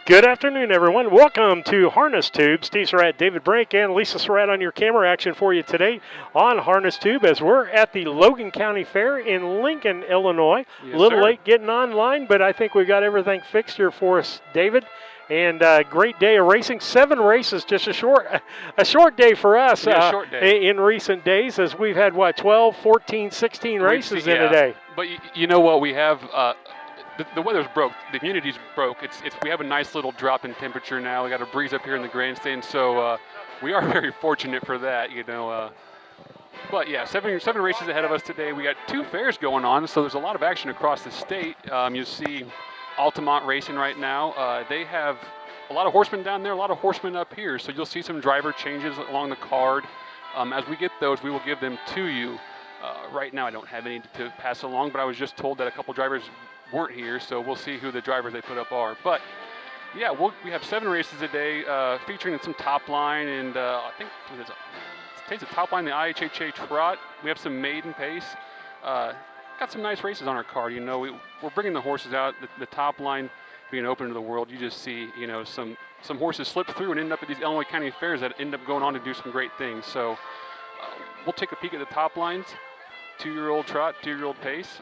Good afternoon, everyone. Welcome to Harness Tube. Steve Surratt, David Brink, and Lisa Surratt on your camera action for you today on Harness Tube as we're at the Logan County Fair in Lincoln, Illinois. Yes, A little sir. late getting online, but I think we got everything fixed here for us, David. And great day of racing. 7 races, just a short day for us Yeah, short day. in recent days, as we've had, 12, 14, 16 races in a day. But you know what? We have the weather's broke. The humidity's broke. We have a nice little drop in temperature now. We got a breeze up here in the grandstand, so we are very fortunate for that. But yeah, seven races ahead of us today. We got 2 fairs going on, so there's a lot of action across the state. You see Altamont racing right now. They have a lot of horsemen down there, a lot of horsemen up here, so you'll see some driver changes along the card. As we get those, we will give them to you. Right now I don't have any to pass along, but I was just told that a couple drivers weren't here, so we'll see who the drivers they put up are. But yeah, we have 7 races a day featuring some top line, and I think today's the top line, the IHHA Trot. We have some maiden pace. Got some nice races on our card. We're bringing the horses out. The top line being open to the world. You just see, some horses slip through and end up at these Illinois County fairs that end up going on to do some great things. So we'll take a peek at the top lines. 2-year-old trot, 2-year-old pace,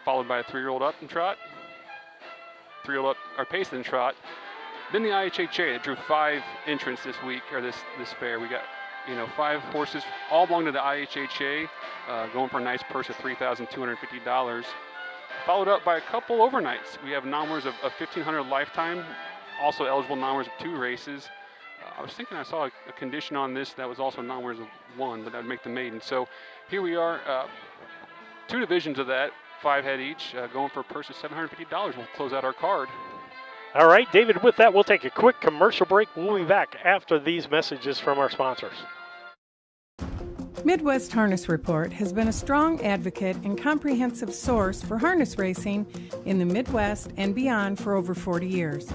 followed by a 3-year-old up and trot, 3-year-old up or pace and trot. Then the IHHA that drew 5 entrants this week or this fair. We got 5 horses all belong to the IHHA, going for a nice purse of $3,250. Followed up by a couple overnights. We have non-winners of $1,500 lifetime, also eligible non-winners of 2 races. I was thinking I saw a condition on this that was also non-winners of 1, but that would make the maiden. So here we are, 2 divisions of that, 5 head each, going for a purse of $750. We'll close out our card. All right, David, with that, we'll take a quick commercial break. We'll be back after these messages from our sponsors. Midwest Harness Report has been a strong advocate and comprehensive source for harness racing in the Midwest and beyond for over 40 years.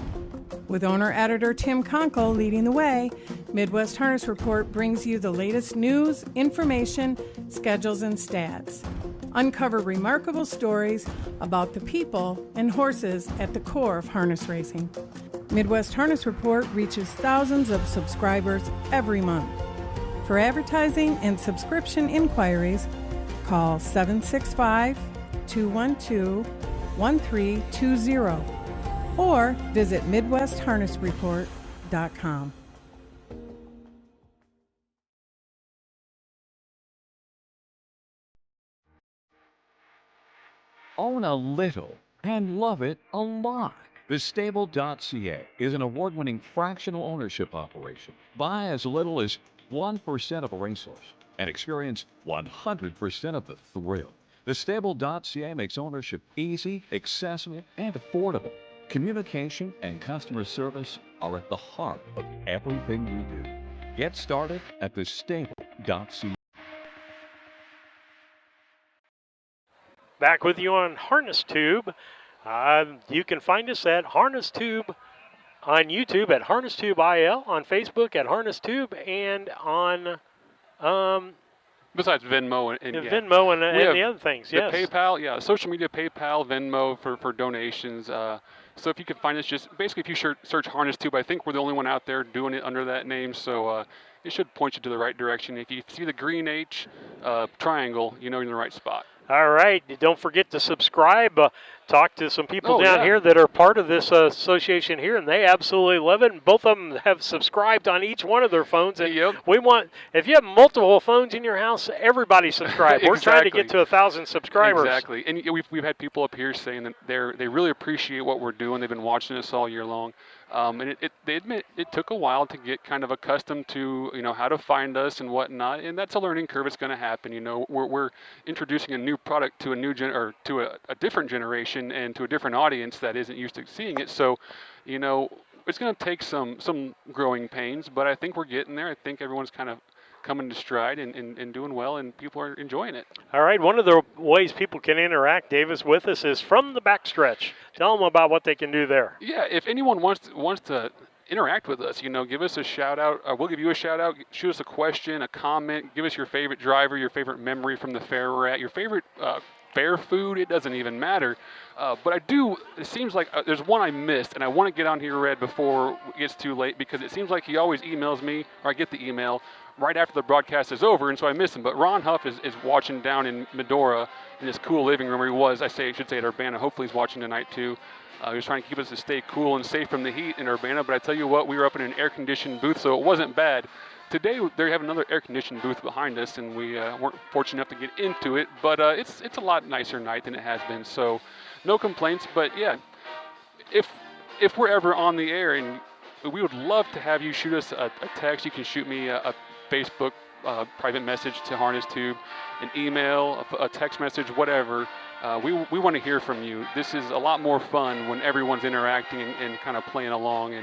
With owner-editor Tim Conkle leading the way, Midwest Harness Report brings you the latest news, information, schedules, and stats. Uncover remarkable stories about the people and horses at the core of harness racing. Midwest Harness Report reaches thousands of subscribers every month. For advertising and subscription inquiries, call 765-212-1320 or visit MidwestHarnessReport.com. Own a little and love it a lot. TheStable.ca is an award-winning fractional ownership operation. Buy as little as 1% of a racehorse and experience 100% of the thrill. TheStable.ca makes ownership easy, accessible, and affordable. Communication and customer service are at the heart of everything we do. Get started at TheStable.ca. Back with you on Harness Tube. You can find us at Harness Tube on YouTube at Harness Tube IL, on Facebook at Harness Tube, and on Besides Venmo and Venmo and the other things. The Yes. PayPal, social media, PayPal, Venmo for donations. So if you can find us, just basically if you search Harness Tube, I think we're the only one out there doing it under that name. So it should point you to the right direction. If you see the green H triangle, you're in the right spot. All right. Don't forget to subscribe. Talk to some people down yeah. here that are part of this association here, and they absolutely love it. And both of them have subscribed on each one of their phones. And Yep. we want, if you have multiple phones in your house, everybody subscribe. We're trying to get to 1,000 subscribers. Exactly. And we've had people up here saying that they really appreciate what we're doing. They've been watching us all year long. And they admit it took a while to get kind of accustomed to how to find us and whatnot, and that's a learning curve. It's going to happen. We're introducing a new product to a new to a different generation and to a different audience that isn't used to seeing it. So, it's going to take some growing pains, but I think we're getting there. I think everyone's kind of coming to stride and doing well, and people are enjoying it. All right, one of the ways people can interact, Davis, with us is from the backstretch. Tell them about what they can do there. Yeah, if anyone wants to interact with us, give us a shout out. We'll give you a shout out. Shoot us a question, a comment. Give us your favorite driver, your favorite memory from the fair we're at, your favorite fair food, it doesn't even matter. But it seems like there's one I missed, and I want to get on here, Red, before it gets too late, because it seems like he always emails me, or I get the email right after the broadcast is over, and so I miss him. But Ron Huff is watching down in Medora in this cool living room where he was, I should say, at Urbana. Hopefully he's watching tonight, too. He was trying to keep us to stay cool and safe from the heat in Urbana, but I tell you what, we were up in an air-conditioned booth, so it wasn't bad. Today, they have another air-conditioned booth behind us, and we weren't fortunate enough to get into it, but it's a lot nicer night than it has been, so no complaints. But yeah, if we're ever on the air, and we would love to have you shoot us a text. You can shoot me a Facebook private message to Harness Tube, an email, a text message, whatever. We want to hear from you. This is a lot more fun when everyone's interacting and kind of playing along.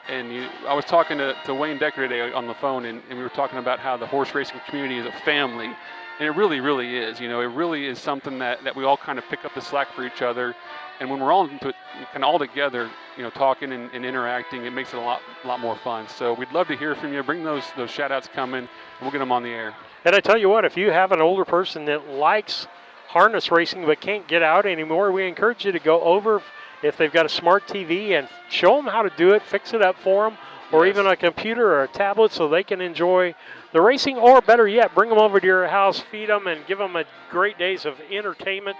I was talking to Wayne Decker today on the phone, and we were talking about how the horse racing community is a family, and it really, really is. It really is something that we all kind of pick up the slack for each other, and when we're all into it, kind of all together, talking and interacting, it makes it a lot more fun. So we'd love to hear from you. Bring those shout-outs coming, and we'll get them on the air. And I tell you what, if you have an older person that likes harness racing but can't get out anymore, we encourage you to go over, if they've got a smart TV, and show them how to do it, fix it up for them, or even a computer or a tablet so they can enjoy the racing, or better yet, bring them over to your house, feed them, and give them a great days of entertainment.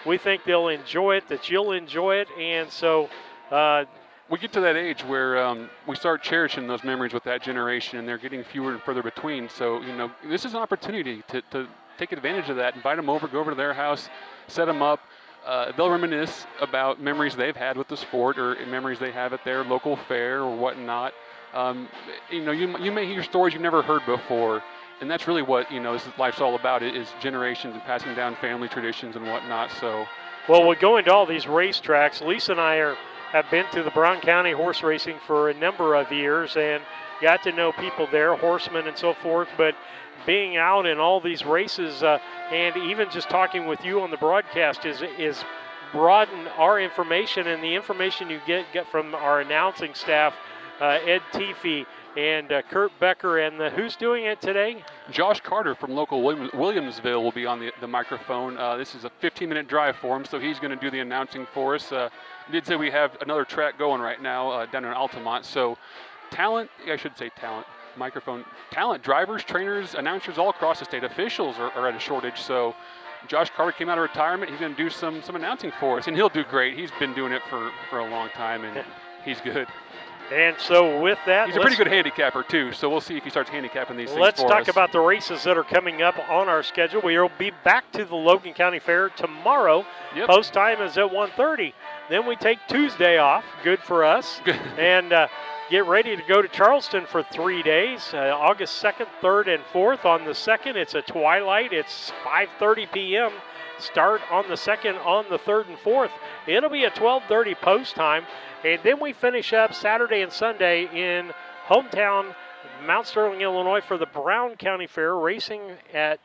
We think they'll enjoy it, that you'll enjoy it, and so we get to that age where we start cherishing those memories with that generation, and they're getting fewer and further between. So, this is an opportunity to take advantage of that. Invite them over, go over to their house, set them up. They'll reminisce about memories they've had with the sport, or memories they have at their local fair or whatnot. You may hear stories you've never heard before, and that's really what life's all about. It is generations and passing down family traditions and whatnot. So, well, we go into all these racetracks. Lisa and I have been to the Brown County horse racing for a number of years and got to know people there, horsemen and so forth. But being out in all these races and even just talking with you on the broadcast is broaden our information, and the information you get from our announcing staff, Ed Teefee and Kurt Becker, and who's doing it today? Josh Carter from local Williamsville will be on the microphone. This is a 15-minute drive for him, so he's going to do the announcing for us. I did say we have another track going right now down in Altamont, so talent, drivers, trainers, announcers all across the state, officials are at a shortage. So Josh Carter came out of retirement. He's going to do some announcing for us, and he'll do great. He's been doing it for a long time, and he's good. And so with that, he's a pretty good handicapper too, so we'll see if he starts handicapping these things for us. Let's talk about the races that are coming up on our schedule. We will be back to the Logan County Fair tomorrow. Yep. Post time is at 1:30. Then we take Tuesday off. Good for us. And get ready to go to Charleston for 3 days, August 2nd, 3rd, and 4th. On the 2nd, it's a twilight. It's 5:30 p.m. Start on the 2nd, on the 3rd, and 4th. It'll be a 12:30 post time. And then we finish up Saturday and Sunday in hometown Mount Sterling, Illinois for the Brown County Fair, racing at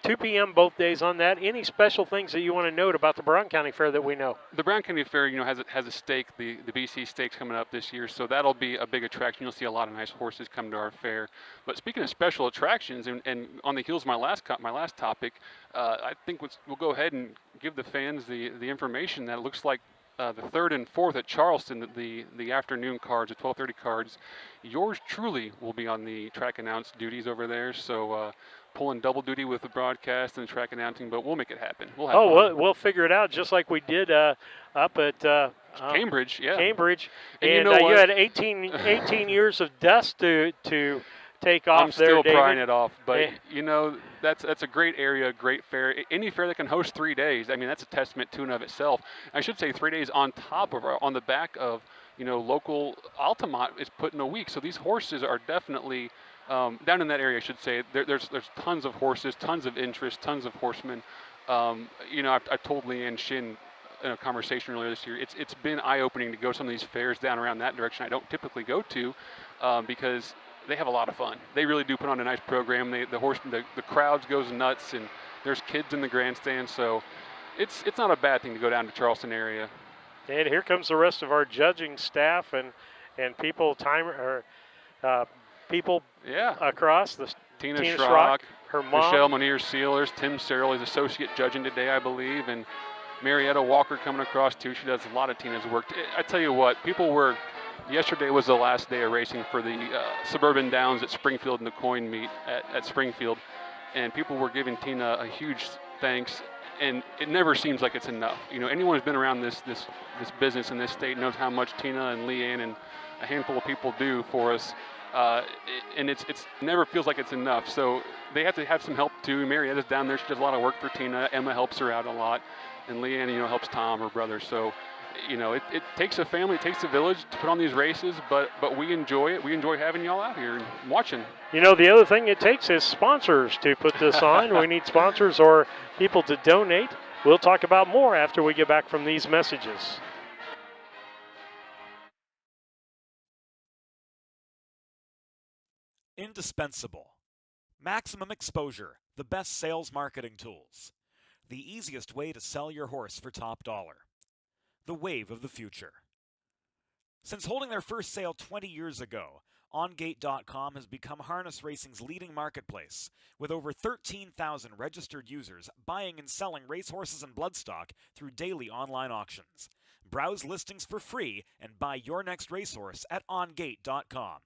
2 p.m. both days on that. Any special things that you want to note about the Brown County Fair that we know? The Brown County Fair, has a stake, the BC Stakes coming up this year, so that'll be a big attraction. You'll see a lot of nice horses come to our fair. But speaking of special attractions, and on the heels of my last topic, I think we'll go ahead and give the fans the information that it looks like the 3rd and 4th at Charleston, the afternoon cards, the 12:30 cards. Yours truly will be on the track announce duties over there, so pulling double duty with the broadcast and track announcing, but we'll make it happen. We'll have fun. We'll figure it out just like we did up at Cambridge, yeah. Cambridge, and you had 18 years of dust to take off. I'm still David. prying it off, but that's a great area, great fair. Any fair that can host 3 days, I mean, that's a testament to and of itself. I should say 3 days on the back of local Altamont is put in a week. So these horses are definitely down in that area. I should say there's tons of horses, tons of interest, tons of horsemen. I told Leanne Shin in a conversation earlier this year. It's been eye-opening to go to some of these fairs down around that direction I don't typically go to because they have a lot of fun. They really do put on a nice program. The crowds goes nuts, and there's kids in the grandstand. So it's not a bad thing to go down to Charleston area. And here comes the rest of our judging staff and people across the Tina Schrock, her mom. Michelle Monier-Sealers, Tim Searle is associate judging today, I believe, and Marietta Walker coming across too. She does a lot of Tina's work. I tell you what, yesterday was the last day of racing for the Suburban Downs at Springfield and the coin meet at Springfield, and people were giving Tina a huge thanks, and it never seems like it's enough. You know, anyone who's been around this business in this state knows how much Tina and Leanne and a handful of people do for us, and it's never feels like it's enough. So they have to have some help too. Marietta's down there; she does a lot of work for Tina. Emma helps her out a lot, and Leanne, helps Tom, her brother. So, it takes a family, it takes a village to put on these races, but we enjoy it. We enjoy having y'all out here and watching. The other thing it takes is sponsors to put this on. We need sponsors or people to donate. We'll talk about more after we get back from these messages. Indispensable. Maximum exposure, the best sales marketing tools. The easiest way to sell your horse for top dollar. The wave of the future. Since holding their first sale 20 years ago, OnGate.com has become harness racing's leading marketplace, with over 13,000 registered users buying and selling racehorses and bloodstock through daily online auctions. Browse listings for free and buy your next racehorse at OnGate.com.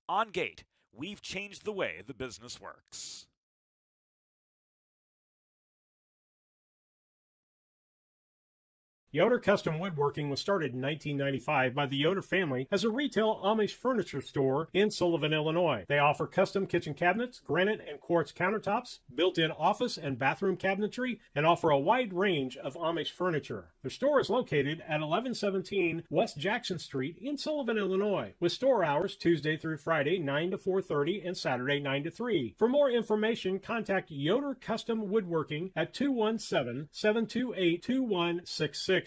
OnGate, we've changed the way the business works. Yoder Custom Woodworking was started in 1995 by the Yoder family as a retail Amish furniture store in Sullivan, Illinois. They offer custom kitchen cabinets, granite and quartz countertops, built-in office and bathroom cabinetry, and offer a wide range of Amish furniture. Their store is located at 1117 West Jackson Street in Sullivan, Illinois, with store hours Tuesday through Friday 9 to 4:30 and Saturday 9 to 3. For more information, contact Yoder Custom Woodworking at 217-728-2166.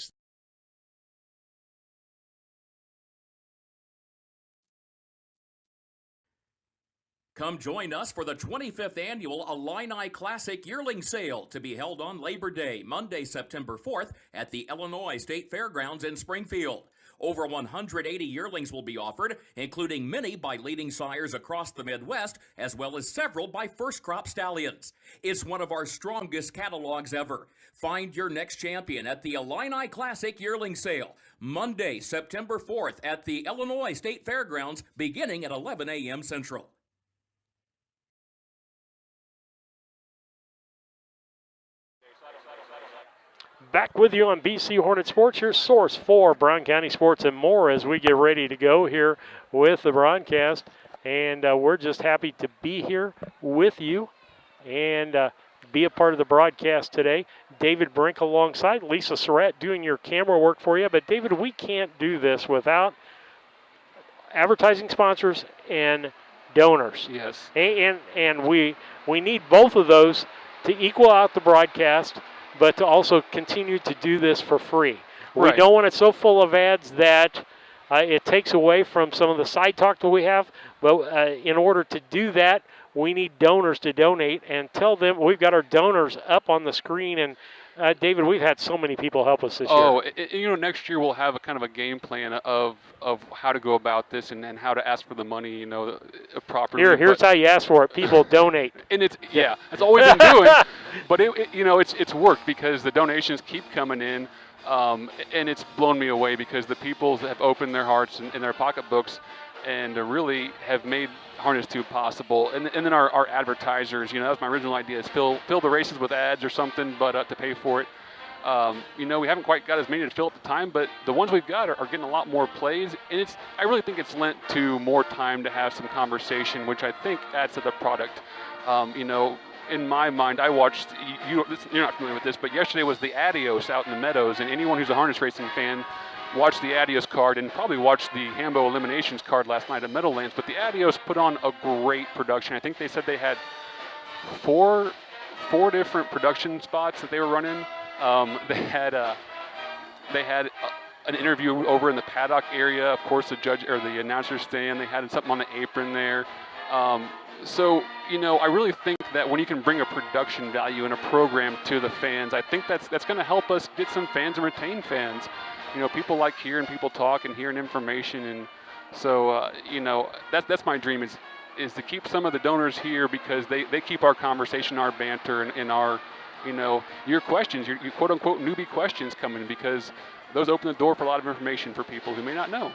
Come join us for the 25th Annual Illini Classic Yearling Sale to be held on Labor Day, Monday, September 4th at the Illinois State Fairgrounds in Springfield. Over 180 yearlings will be offered, including many by leading sires across the Midwest, as well as several by first crop stallions. It's one of our strongest catalogs ever. Find your next champion at the Illini Classic Yearling Sale, Monday, September 4th at the Illinois State Fairgrounds, beginning at 11 a.m. Central. Back with you on BC Hornet Sports, your source for Brown County sports and more as we get ready to go here with the broadcast. And we're just happy to be here with you and be a part of the broadcast today. David Brink alongside Lisa Surratt doing your camera work for you. But David, we can't do this without advertising sponsors and donors. Yes. And we need both of those to equal out the broadcast, but to also continue to do this for free. Right. We don't want it so full of ads that it takes away from some of the side talk that we have. But in order to do that, we need donors to donate and tell them we've got our donors up on the screen. And David, we've had so many people help us this year. Next year we'll have a kind of a game plan of how to go about this and how to ask for the money, properly. Here's how you ask for it. People donate. And that's all we've been doing. But it's worked because the donations keep coming in, and it's blown me away because the people have opened their hearts and their pocketbooks and really have made Harness 2 possible. And then our advertisers, that was my original idea, is fill the races with ads or something, but to pay for it. We haven't quite got as many to fill at the time, but the ones we've got are getting a lot more plays, and I really think it's lent to more time to have some conversation, which I think adds to the product. In my mind, I watched, you're not familiar with this, but yesterday was the Adios out in the meadows, and anyone who's a harness racing fan watched the Adios card and probably watched the Hambo Eliminations card last night at Meadowlands. But the Adios put on a great production. I think they said they had four different production spots that they were running. They had an interview over in the paddock area. Of course, the judge or the announcer stand. They had something on the apron there. I really think that when you can bring a production value in a program to the fans, I think that's going to help us get some fans and retain fans. People like hearing people talk and hearing information, and so that's my dream is is to keep some of the donors here because they keep our conversation, our banter, and our, your questions, your quote-unquote newbie questions coming, because those open the door for a lot of information for people who may not know.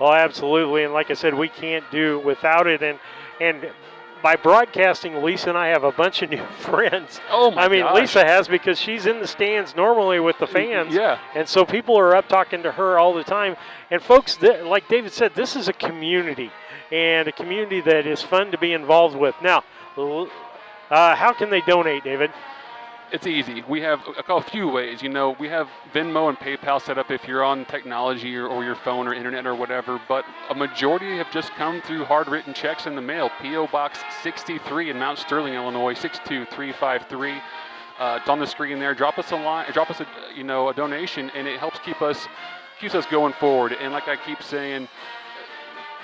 Well, absolutely, and like I said, we can't do without it, and by broadcasting, Lisa and I have a bunch of new friends. Oh my gosh. Lisa has, because she's in the stands normally with the fans. Yeah. And so people are up talking to her all the time. And folks, like David said, this is a community, and a community that is fun to be involved with. Now, how can they donate, David? It's easy. We have a few ways. We have Venmo and PayPal set up if you're on technology or your phone or internet or whatever, but a majority have just come through hard-written checks in the mail. P.O. Box 63 in Mount Sterling, Illinois, 62353. It's on the screen there. Drop us a line, drop us a donation, and it helps keeps us going forward. And like I keep saying,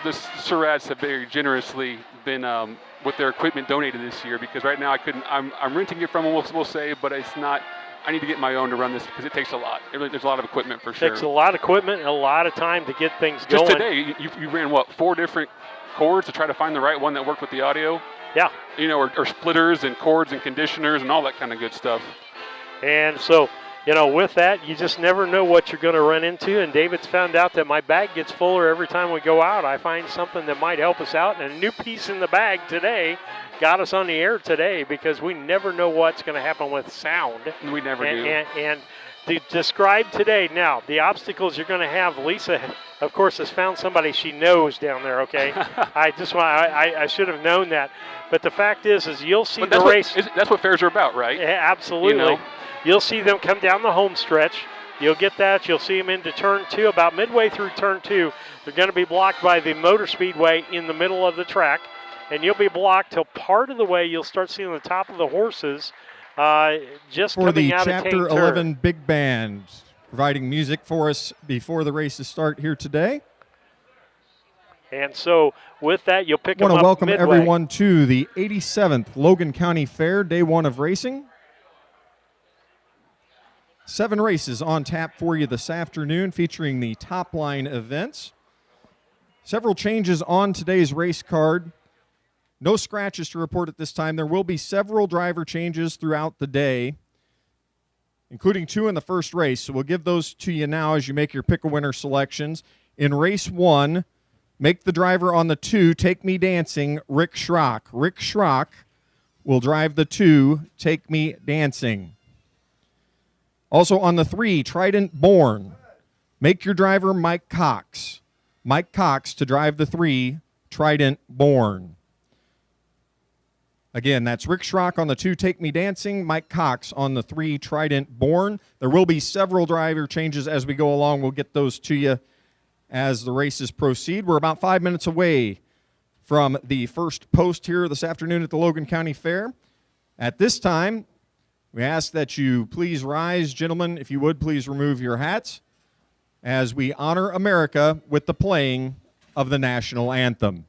the Surads have very generously been with their equipment donated this year, because right now I'm renting it from them, we'll say, but it's not. I need to get my own to run this because it takes a lot. There's a lot of equipment for sure. It takes a lot of equipment and a lot of time to get things going. Just today, you ran 4 different cords to try to find the right one that worked with the audio? Yeah. Or splitters and cords and conditioners and all that kind of good stuff. And so, with that, you just never know what you're going to run into. And David's found out that my bag gets fuller every time we go out. I find something that might help us out. And a new piece in the bag today got us on the air today, because we never know what's going to happen with sound. We never do. And to describe today, now, the obstacles you're going to have, Lisa, of course, has found somebody she knows down there, okay? I should have known that. But the fact is you'll see the race. That's what fairs are about, right? Yeah, absolutely. You'll see them come down the home stretch. You'll get that. You'll see them into turn 2. About midway through turn 2, they're going to be blocked by the motor speedway in the middle of the track. And you'll be blocked till part of the way. You'll start seeing the top of the horses just for coming the out Chapter of Chapter 11 Big Band, providing music for us before the races start here today. And so with that, you'll pick them up I want to welcome midway. everyone to the 87th Logan County Fair, day 1 of racing. 7 races on tap for you this afternoon, featuring the top line events. Several changes on today's race card. No scratches to report at this time. There will be several driver changes throughout the day, including 2 in the first race. So we'll give those to you now as you make your pick-a-winner selections. In race 1, make the driver on the 2, Take Me Dancing, Rick Schrock. Rick Schrock will drive the 2, Take Me Dancing. Also on the 3, Trident Born. Make your driver Mike Cox. Mike Cox to drive the 3, Trident Born. Again, that's Rick Schrock on the 2, Take Me Dancing, Mike Cox on the 3, Trident Born. There will be several driver changes as we go along. We'll get those to you as the races proceed. We're about 5 minutes away from the first post here this afternoon at the Logan County Fair. At this time, we ask that you please rise. Gentlemen, if you would, please remove your hats as we honor America with the playing of the national anthem.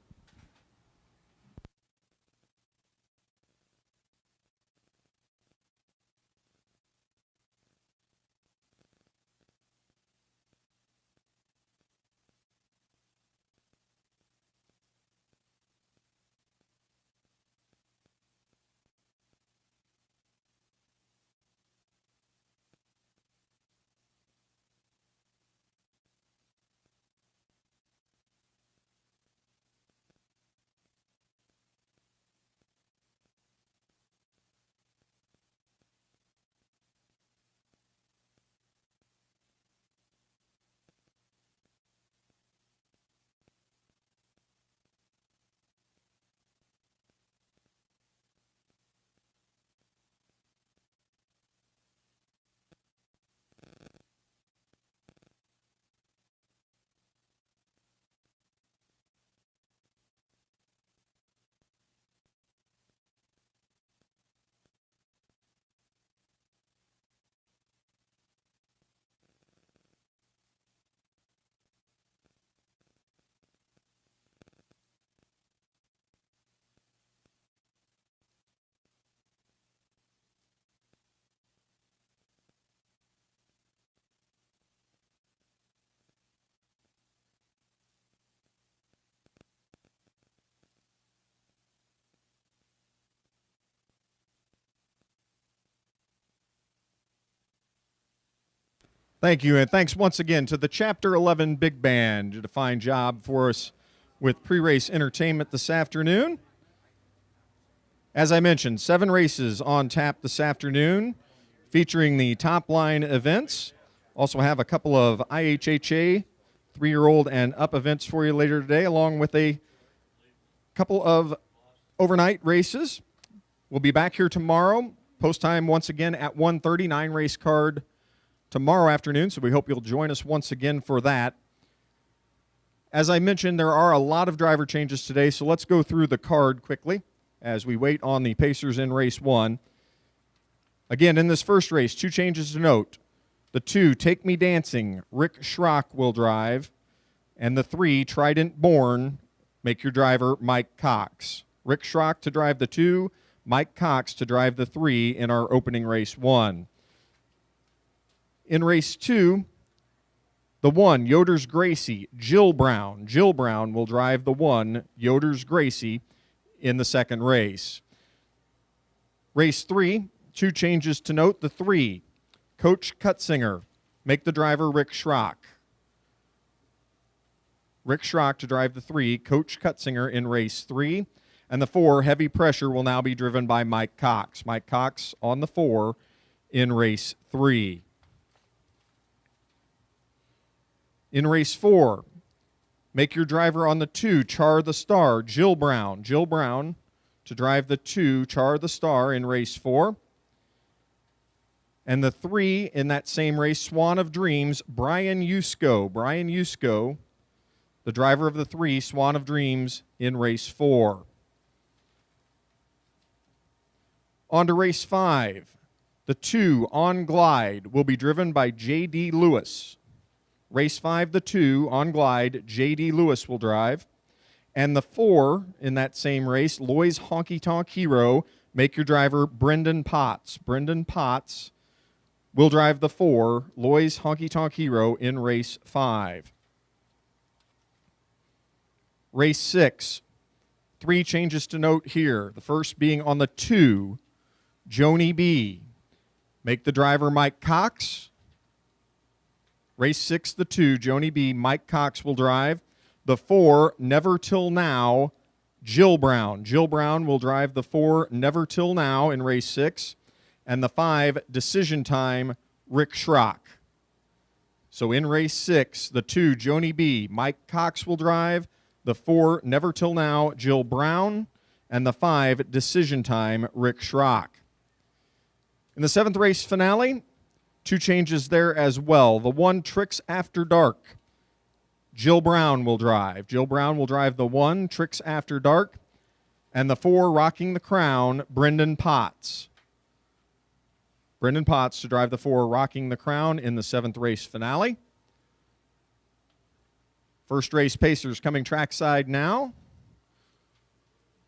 Thank you, and thanks once again to the Chapter 11 Big Band. Did a fine job for us with pre-race entertainment this afternoon. As I mentioned, 7 races on tap this afternoon featuring the top line events. Also have a couple of IHHA 3-year-old and up events for you later today, along with a couple of overnight races. We'll be back here tomorrow. Post time once again at 1:30, 9-race card tomorrow afternoon, so we hope you'll join us once again for that. As I mentioned, there are a lot of driver changes today, so let's go through the card quickly as we wait on the Pacers in race 1. Again, in this first race, 2 changes to note. The 2, Take Me Dancing, Rick Schrock will drive, and the 3, Trident Born, make your driver Mike Cox. Rick Schrock to drive the 2, Mike Cox to drive the 3 in our opening race 1. In race 2, the 1, Yoder's Gracie, Jill Brown. Jill Brown will drive the 1, Yoder's Gracie, in the second race. Race 3, 2 changes to note. The 3, Coach Cutzinger, make the driver Rick Schrock. Rick Schrock to drive the 3, Coach Cutzinger in race 3. And the 4, Heavy Pressure, will now be driven by Mike Cox. Mike Cox on the 4 in race 3. In race 4, make your driver on the 2, Char the Star, Jill Brown. Jill Brown to drive the 2, Char the Star, in race 4. And the 3 in that same race, Swan of Dreams, Brian Yusko. Brian Yusko, the driver of the 3, Swan of Dreams, in race 4. On to race 5. The 2, On Glide, will be driven by J.D. Lewis. Race 5, the 2, On Glide, J.D. Lewis will drive. And the 4 in that same race, Loy's Honky Tonk Hero, make your driver Brendan Potts. Brendan Potts will drive the 4, Loy's Honky Tonk Hero, in race 5. Race 6, 3 changes to note here. The first being on the 2, Joni B. Make the driver Mike Cox. Race 6, the 2, Joni B. Mike Cox will drive. The 4, Never Till Now, Jill Brown. Jill Brown will drive the 4, Never Till Now, in race 6. And the 5, Decision Time, Rick Schrock. So in race 6, the 2, Joni B. Mike Cox will drive. The 4, Never Till Now, Jill Brown. And the 5, Decision Time, Rick Schrock. In the 7th race finale, 2 changes there as well. The 1, Tricks After Dark, Jill Brown will drive. Jill Brown will drive the 1, Tricks After Dark. And the 4, Rocking the Crown, Brendan Potts. Brendan Potts to drive the 4, Rocking the Crown, in the 7th race finale. First race Pacers coming trackside now.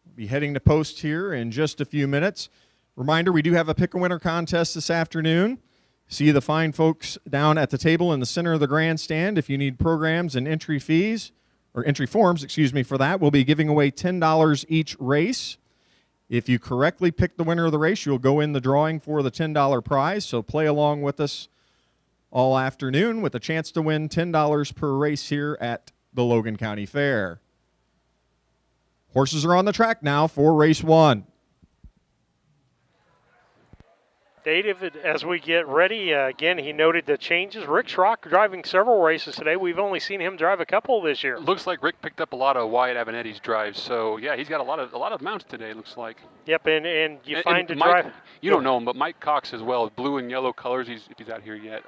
We'll be heading to post here in just a few minutes. Reminder, we do have a pick-a-winner contest this afternoon. See the fine folks down at the table in the center of the grandstand. If you need programs and entry fees, or entry forms, for that, we'll be giving away $10 each race. If you correctly pick the winner of the race, you'll go in the drawing for the $10 prize. So play along with us all afternoon with a chance to win $10 per race here at the Logan County Fair. Horses are on the track now for race 1. David, as we get ready, again, he noted the changes. Rick Schrock driving several races today. We've only seen him drive a couple this year. Looks like Rick picked up a lot of Wyatt Avenetti's drives. So, yeah, he's got a lot of mounts today, looks like. Yep, and you find to Mike, drive. You don't know him, but Mike Cox as well, blue and yellow colors, if he's out here yet.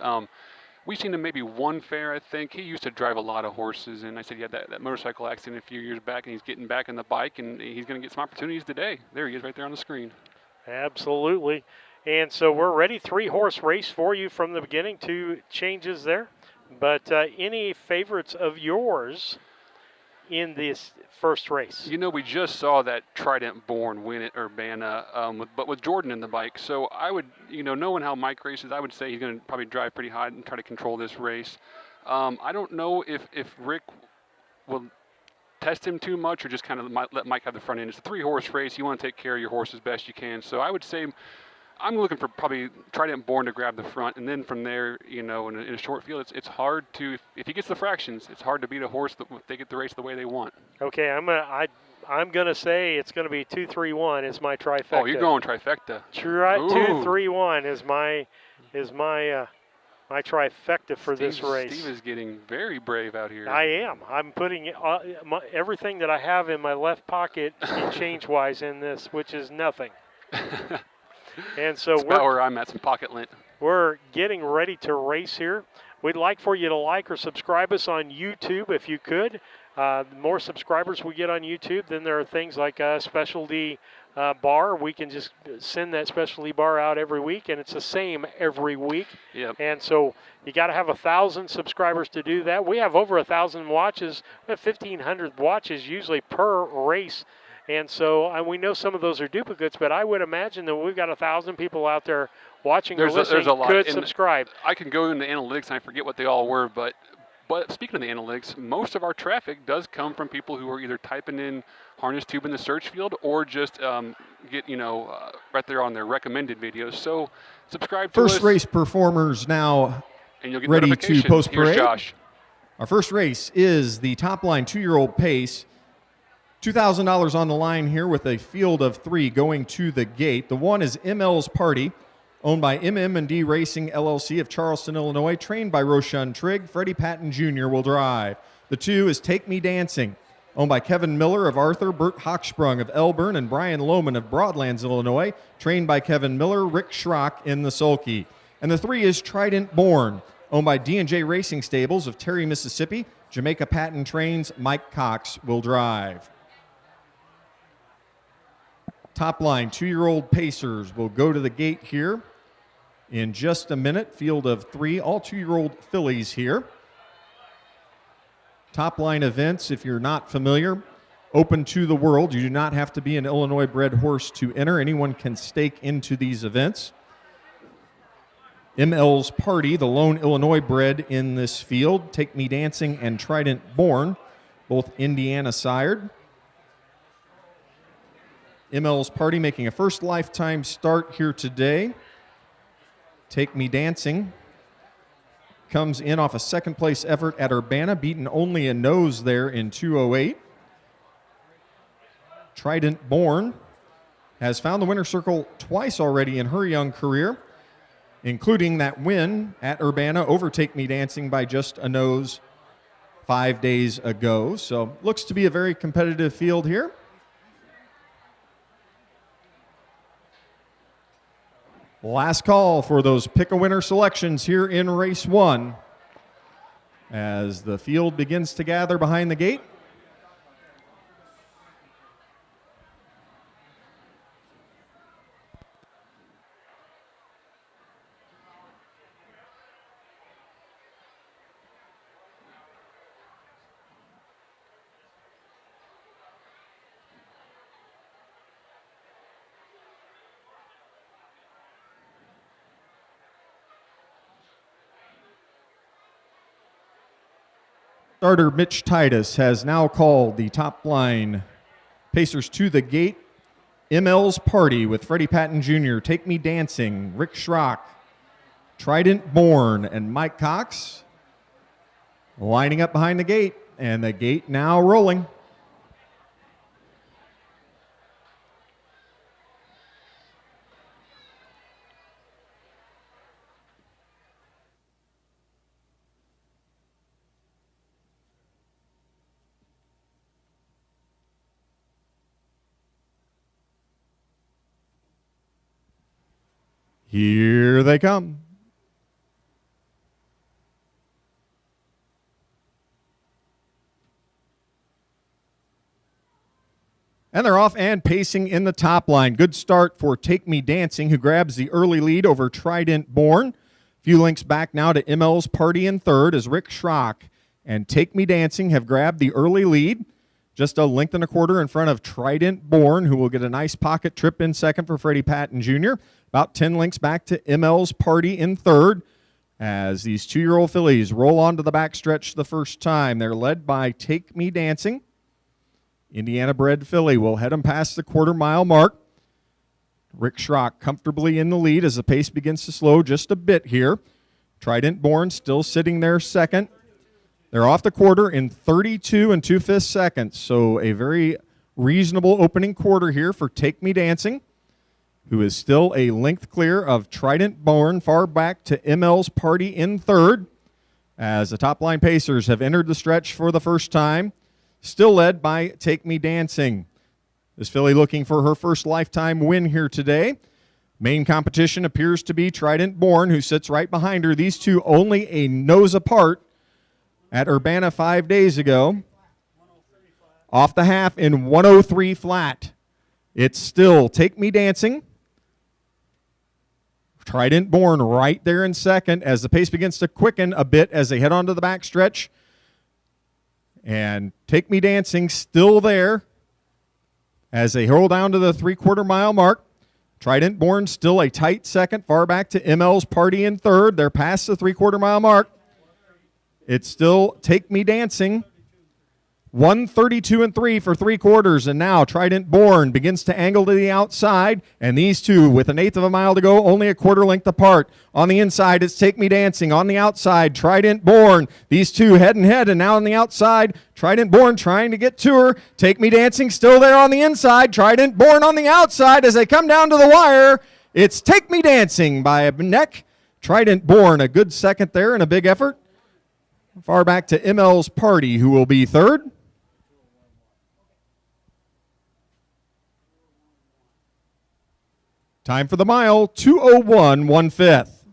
We've seen him maybe one fair, I think. He used to drive a lot of horses, and I said he had that motorcycle accident a few years back, and he's getting back on the bike, and he's going to get some opportunities today. There he is right there on the screen. Absolutely. And so we're ready, 3-horse race for you from the beginning, 2 changes there. But any favorites of yours in this first race? You know, we just saw that Trident Born win at Urbana, but with Jordan in the bike. So I would, knowing how Mike races, I would say he's going to probably drive pretty hot and try to control this race. I don't know if Rick will test him too much or just kind of let Mike have the front end. It's a 3-horse race. You want to take care of your horse as best you can. So I would say I'm looking for probably Trident Born to grab the front, and then from there, in a short field, it's hard to, if he gets the fractions, it's hard to beat a horse if they get the race the way they want. Okay, I'm gonna say it's gonna be 2-3-1 is my trifecta. Oh, you're going trifecta. 2-3-1 is my trifecta for this race. Steve is getting very brave out here. I am. I'm putting everything that I have in my left pocket change-wise in this, which is nothing. And so that's about where I'm at, some pocket lint. We're getting ready to race here. We'd like for you to like or subscribe us on YouTube if you could. The more subscribers we get on YouTube, then there are things like a specialty bar. We can just send that specialty bar out every week, and it's the same every week. Yep. And so you got to have 1,000 subscribers to do that. We have over 1,000 watches. We have 1,500 watches usually per race. And so we know some of those are duplicates, but I would imagine that we've got 1,000 people out there watching or listening there's a lot. could subscribe. I can go into analytics, and I forget what they all were, but speaking of the analytics, most of our traffic does come from people who are either typing in harness tube in the search field or just get, right there on their recommended videos. So subscribe to us. First race performers now and you'll get ready to post parade. Here's Josh. Our first race is the top line 2-year-old pace. $2,000 on the line here with a field of 3 going to the gate. The 1 is ML's Party, owned by MM&D Racing LLC of Charleston, Illinois, trained by Roshan Trigg. Freddie Patton Jr. will drive. The 2 is Take Me Dancing, owned by Kevin Miller of Arthur, Bert Hochsprung of Elburn, and Brian Lohman of Broadlands, Illinois, trained by Kevin Miller, Rick Schrock in the sulky. And the 3 is Trident Born, owned by D&J Racing Stables of Terry, Mississippi. Jamaica Patton trains. Mike Cox will drive. Top line 2-year-old Pacers will go to the gate here in just a minute. Field of 3, all 2-year-old fillies here. Top line events, if you're not familiar, open to the world. You do not have to be an Illinois-bred horse to enter. Anyone can stake into these events. ML's Party, the lone Illinois-bred in this field. Take Me Dancing and Trident Born, both Indiana sired. ML's Party making a first lifetime start here today. Take Me Dancing comes in off a second place effort at Urbana, beaten only a nose there in 2:08. Trident Born has found the winner's circle twice already in her young career, including that win at Urbana over Take Me Dancing by just a nose 5 days ago. So looks to be a very competitive field here. Last call for those pick-a-winner selections here in race 1 as the field begins to gather behind the gate. Starter Mitch Titus has now called the top line Pacers to the gate. ML's Party with Freddie Patton Jr., Take Me Dancing, Rick Schrock, Trident Born, and Mike Cox lining up behind the gate, and the gate now rolling. Here they come. And they're off and pacing in the top line. Good start for Take Me Dancing, who grabs the early lead over Trident Born. A few links back now to ML's Party in third as Rick Schrock and Take Me Dancing have grabbed the early lead. Just a length and a quarter in front of Trident Born, who will get a nice pocket trip in second for Freddie Patton Jr. About 10 links back to ML's Party in third as these 2-year-old fillies roll onto the backstretch the first time. They're led by Take Me Dancing. Indiana-bred filly will head them past the quarter-mile mark. Rick Schrock comfortably in the lead as the pace begins to slow just a bit here. Trident Born still sitting there second. They're off the quarter in 32 and 2/5 seconds, so a very reasonable opening quarter here for Take Me Dancing, who is still a length clear of Trident Born, far back to ML's Party in third, as the top line Pacers have entered the stretch for the first time, still led by Take Me Dancing. This filly looking for her first lifetime win here today. Main competition appears to be Trident Born, who sits right behind her. These two only a nose apart at Urbana 5 days ago. Off the half in 103 flat. It's still Take Me Dancing. Trident Born right there in second as the pace begins to quicken a bit as they head onto the backstretch. And Take Me Dancing still there as they hurl down to the 3/4 mile mark. Trident Born still a tight second, far back to ML's Party in third. They're past the 3/4 mile mark. It's still Take Me Dancing. 1:32 and 3 for 3/4, and now Trident Born begins to angle to the outside, and these two, with 1/8 of a mile to go, only a quarter length apart. On the inside, it's Take Me Dancing. On the outside, Trident Born. These two head and head, and now on the outside, Trident Born trying to get to her. Take Me Dancing still there on the inside. Trident Born on the outside as they come down to the wire. It's Take Me Dancing by a neck. Trident Born, a good second there and a big effort. Far back to ML's Party, who will be third. Time for the mile, 2:01 1/5.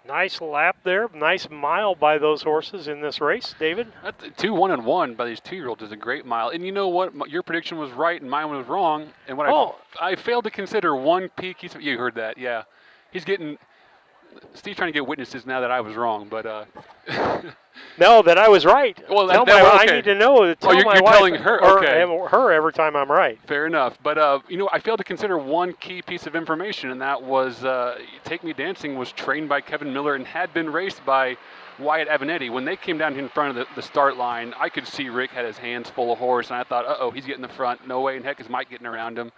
Nice lap there. Nice mile by those horses in this race, David. 2-1 and 1 by these 2-year-olds is a great mile. And you know what? Your prediction was right and mine was wrong. And what I failed to consider one peak. You heard that, yeah. Steve's trying to get witnesses now that I was wrong, but no, that I was right. Well, okay. I need to know. You're wife telling her. Okay. Her every time I'm right. Fair enough. But I failed to consider one key piece of information, and that was Take Me Dancing was trained by Kevin Miller and had been raced by Wyatt Avenetti. When they came down in front of the start line, I could see Rick had his hands full of horse, and I thought, uh-oh, he's getting the front. No way in heck is Mike getting around him.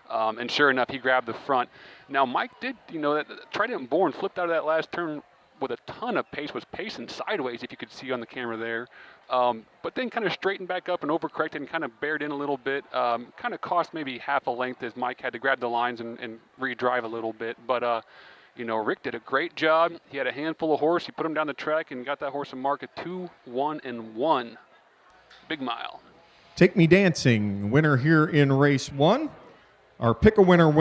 And sure enough, he grabbed the front. Now, Mike did, that Trident Born flipped out of that last turn with a ton of pace, was pacing sideways, if you could see on the camera there. But then kind of straightened back up and overcorrected and kind of bared in a little bit. Kind of cost maybe half a length as Mike had to grab the lines and re-drive a little bit. But, Rick did a great job. He had a handful of horse. He put him down the track and got that horse a mark at 2-1 and 1. Big mile. Take Me Dancing, winner here in race 1. Our pick-a-winner,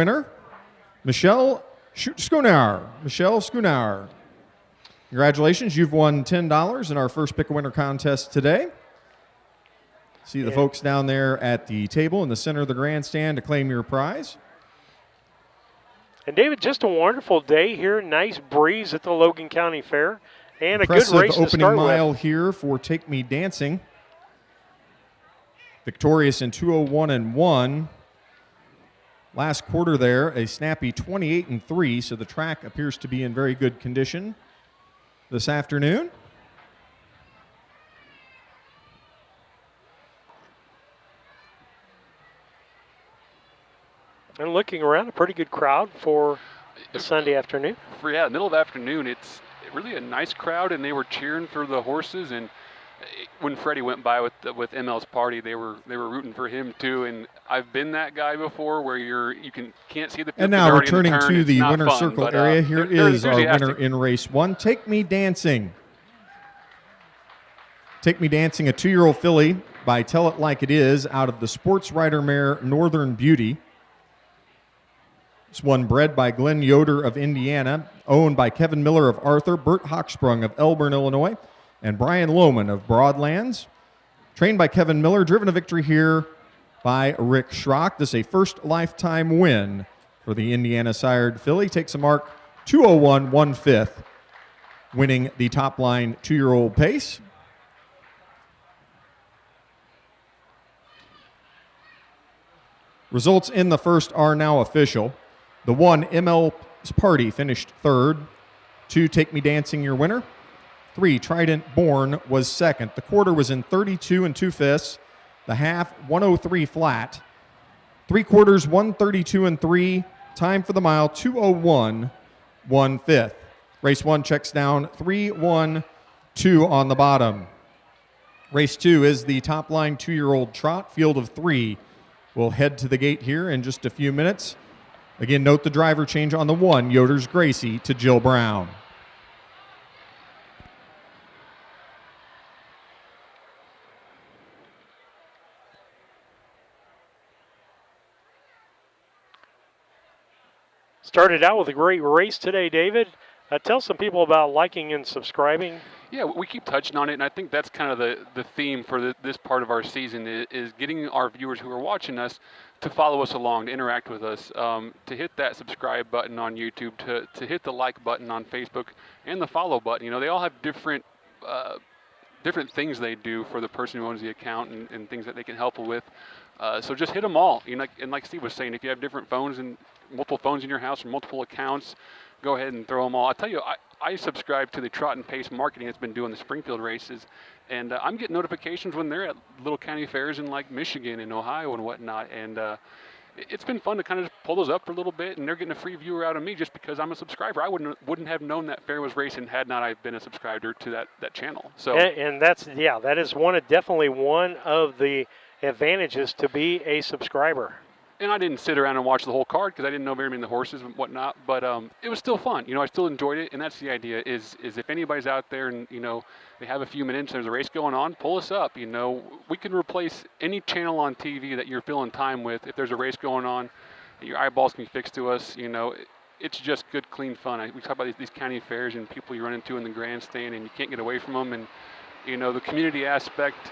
Michelle Schoonar. Congratulations, you've won $10 in our first pick-a-winner contest today. See the folks down there at the table in the center of the grandstand to claim your prize. And David, just a wonderful day here. Nice breeze at the Logan County Fair, and a good race to start with. Opening mile here for Take Me Dancing. Victorious in 2:01 and 1. Last quarter there, a snappy 28 and 3, so the track appears to be in very good condition this afternoon. And looking around, a pretty good crowd for the Sunday afternoon. Middle of the afternoon, it's really a nice crowd, and they were cheering for the horses. And when Freddie went by with ML's Party, they were rooting for him too. And I've been that guy before, where you can't see the people. And now returning to the winner's fun, circle but, area, here is our winner in race 1. Take Me Dancing. Take Me Dancing, a 2-year-old filly by Tell It Like It Is out of the sports rider mare Northern Beauty. This one bred by Glenn Yoder of Indiana, owned by Kevin Miller of Arthur, Bert Hochsprung of Elburn, Illinois, and Brian Lohman of Broadlands. Trained by Kevin Miller, driven to victory here by Rick Schrock. This is a first lifetime win for the Indiana sired filly. Takes a mark 2:01 1/5, winning the top line 2-year-old pace. Results in the first are now official. The 1, ML's Party, finished third. 2, Take Me Dancing, your winner. 3, Trident Born was second. The quarter was in 32 2/5. The half, 103 flat. 3 quarters, 132 3. Time for the mile, 2:01 1/5. Race 1 checks down 3-1-2 on the bottom. Race 2 is the top line 2-year-old trot. Field of 3 will head to the gate here in just a few minutes. Again, note the driver change on the 1, Yoder's Gracie, to Jill Brown. Started out with a great race today, David. Tell some people about liking and subscribing. Yeah, we keep touching on it, and I think that's kind of the theme for this part of our season is getting our viewers who are watching us to follow us along, to interact with us, to hit that subscribe button on YouTube, to hit the like button on Facebook, and the follow button. You know, they all have different things they do for the person who owns the account and things that they can help with. So just hit them all. You know, and like Steve was saying, if you have different phones and multiple phones in your house or multiple accounts, go ahead and throw them all. I'll tell you, I subscribe to the Trot and Pace marketing that's been doing the Springfield races, and I'm getting notifications when they're at little county fairs in like Michigan and Ohio and whatnot, and it's been fun to kind of just pull those up for a little bit, and they're getting a free viewer out of me just because I'm a subscriber. I wouldn't have known that fair was racing had not I been a subscriber to that channel. So and that is definitely one of the advantages to be a subscriber. And I didn't sit around and watch the whole card because I didn't know very many of the horses and whatnot, but it was still fun. You know, I still enjoyed it, and that's the idea is if anybody's out there and, you know, they have a few minutes, there's a race going on, pull us up. You know, we can replace any channel on TV that you're filling time with. If there's a race going on, your eyeballs can be fixed to us. You know, it's just good, clean fun. We talk about these county fairs and people you run into in the grandstand, and you can't get away from them. And, you know, the community aspect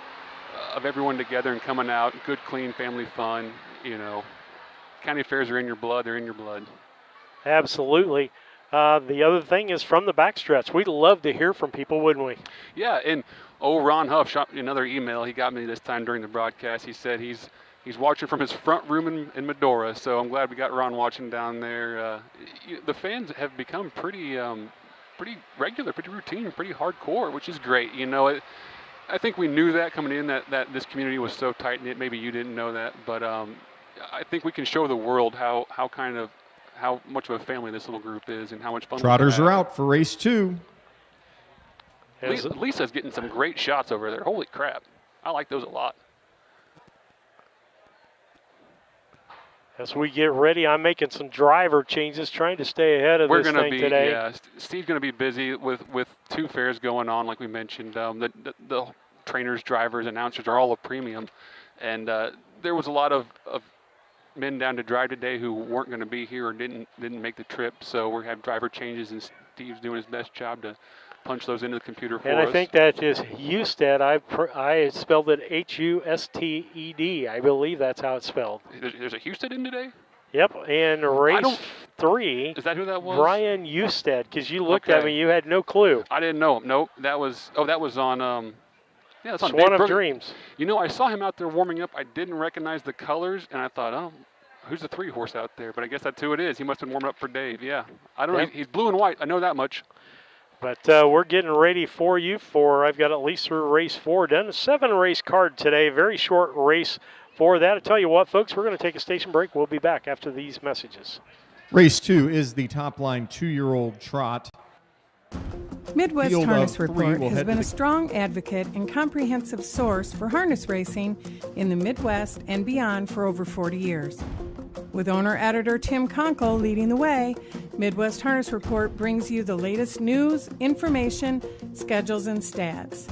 of everyone together and coming out, good, clean family fun, you know. County fairs are in your blood, they're in your blood. Absolutely. The other thing is from the backstretch. We'd love to hear from people, wouldn't we? Yeah, and Ron Huff shot me another email. He got me this time during the broadcast. He said he's watching from his front room in Medora, so I'm glad we got Ron watching down there. The fans have become pretty regular, pretty routine, pretty hardcore, which is great. You know, I think we knew that coming in, that this community was so tight-knit. Maybe you didn't know that, but I think we can show the world how much of a family this little group is and how much fun. Trotters are out for race 2. Lisa's getting some great shots over there. Holy crap. I like those a lot. As we get ready, I'm making some driver changes, trying to stay ahead of this thing today. Yeah, Steve's going to be busy with 2 fairs going on, like we mentioned. The trainers, drivers, announcers are all a premium. And there was a lot of men down to drive today who weren't going to be here or didn't make the trip, so we have driver changes, and Steve's doing his best job to punch those into the computer for us. And I think that is Husted. I spelled it Husted. I believe that's how it's spelled. There's a Husted in today? Yep, and race 3. Is that who that was? Brian Husted, because you looked at me, you had no clue. I didn't know him. Nope, that was on. Yeah, it's on Swan of Dreams. You know, I saw him out there warming up. I didn't recognize the colors, and I thought, oh, who's the 3 horse out there? But I guess that's who it is. He must have been warming up for Dave. Yeah, I don't know. He's blue and white. I know that much. But we're getting ready for you I've got at least through race 4 done. A 7-race card today. Very short race for that. I tell you what, folks, we're going to take a station break. We'll be back after these messages. Race 2 is the top line 2-year-old trot. Midwest Field Harness of 3 Report will has head been to a strong advocate and comprehensive source for harness racing in the Midwest and beyond for over 40 years. With owner-editor Tim Conkle leading the way, Midwest Harness Report brings you the latest news, information, schedules, and stats.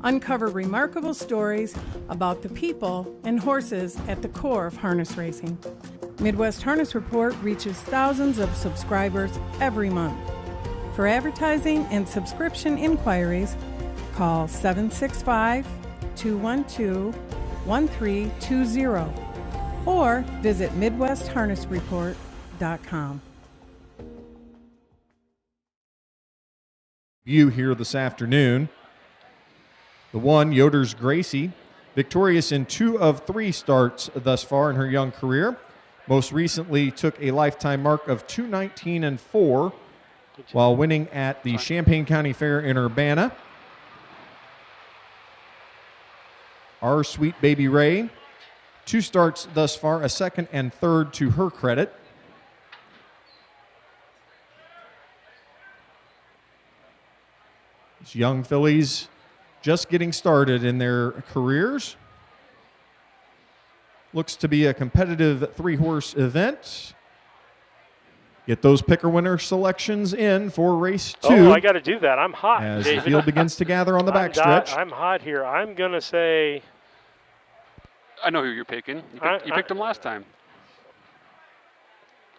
Uncover remarkable stories about the people and horses at the core of harness racing. Midwest Harness Report reaches thousands of subscribers every month. For advertising and subscription inquiries, call 765-212-1320 or visit MidwestHarnessReport.com. You here this afternoon. The 1, Yoder's Gracie, victorious in 2 of 3 starts thus far in her young career. Most recently took a lifetime mark of 2:19.4 while winning at the Champaign County Fair in Urbana. Our Sweet Baby Ray, 2 starts thus far, a second and third to her credit. These young fillies just getting started in their careers. Looks to be a competitive 3-horse event. Get those picker winner selections in for race 2. Oh, I got to do that. I'm hot, as David. the field begins to gather on the backstretch. I'm hot here. I'm going to say... I know who you're picking. You picked him last time.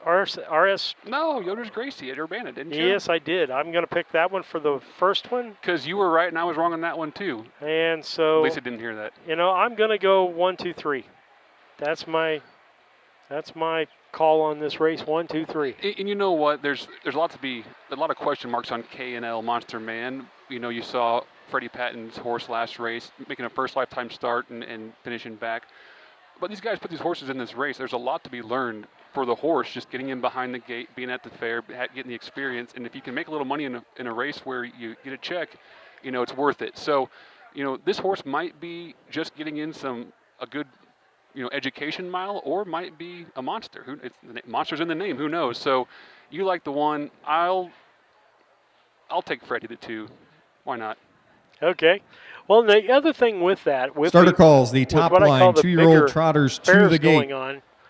RS. No, Yoder's Gracie at Urbana, didn't you? Yes, I did. I'm going to pick that one for the first one. Because you were right and I was wrong on that one too. And so... Lisa didn't hear that. I'm going to go 1, 2, 3. That's my call on this race. 1, 2, 3. And you know what? There's a lot of question marks on K&L Monster Man. You saw Freddie Patton's horse last race making a first lifetime start and finishing back. But these guys put these horses in this race. There's a lot to be learned for the horse, just getting in behind the gate, being at the fair, getting the experience. And if you can make a little money in a race where you get a check, it's worth it. So, this horse might be just getting in a good education mile, or might be a monster. Monster's in the name. Who knows? So, you like the 1. I'll take Freddie the 2. Why not? Okay. Well, the other thing with that, starter calls the top line 2-year-old trotters to the gate.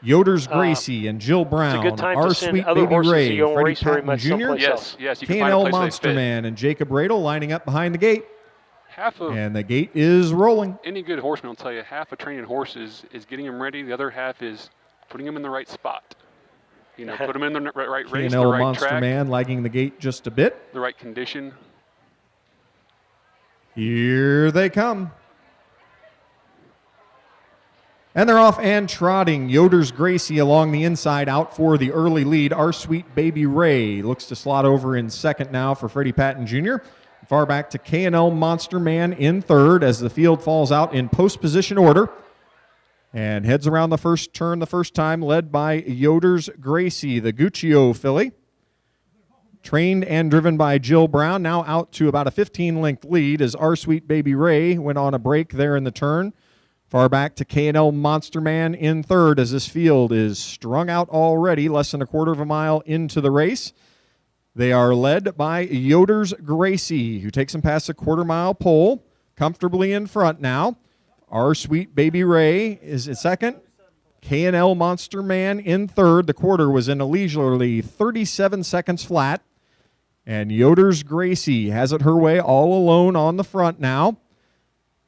Yoder's Gracie and Jill Brown, Our Sweet Baby Ray, Freddie Patton Jr., yes, K&L Monster Man, and Jacob Radel lining up behind the gate. And the gate is rolling. Any good horseman will tell you half of training horses is getting them ready. The other half is putting them in the right spot. Put them in the right race, the K&L right Monster track. Man lagging the gate just a bit. The right condition. Here they come. And they're off and trotting. Yoder's Gracie along the inside, out for the early lead. Our Sweet Baby Ray looks to slot over in second now for Freddie Patton Jr. Far back to K&L Monster Man in third as the field falls out in post position order. And heads around the first turn the first time, led by Yoder's Gracie, the Guccio filly. Trained and driven by Jill Brown, now out to about a 15-length lead as Our Sweet Baby Ray went on a break there in the turn. Far back to K&L Monster Man in third as this field is strung out already, less than a quarter of a mile into the race. They are led by Yoder's Gracie, who takes them past the quarter-mile pole, comfortably in front now. Our Sweet Baby Ray is in second. K&L Monster Man in third. The quarter was in a leisurely 37 seconds flat. And Yoder's Gracie has it her way all alone on the front now.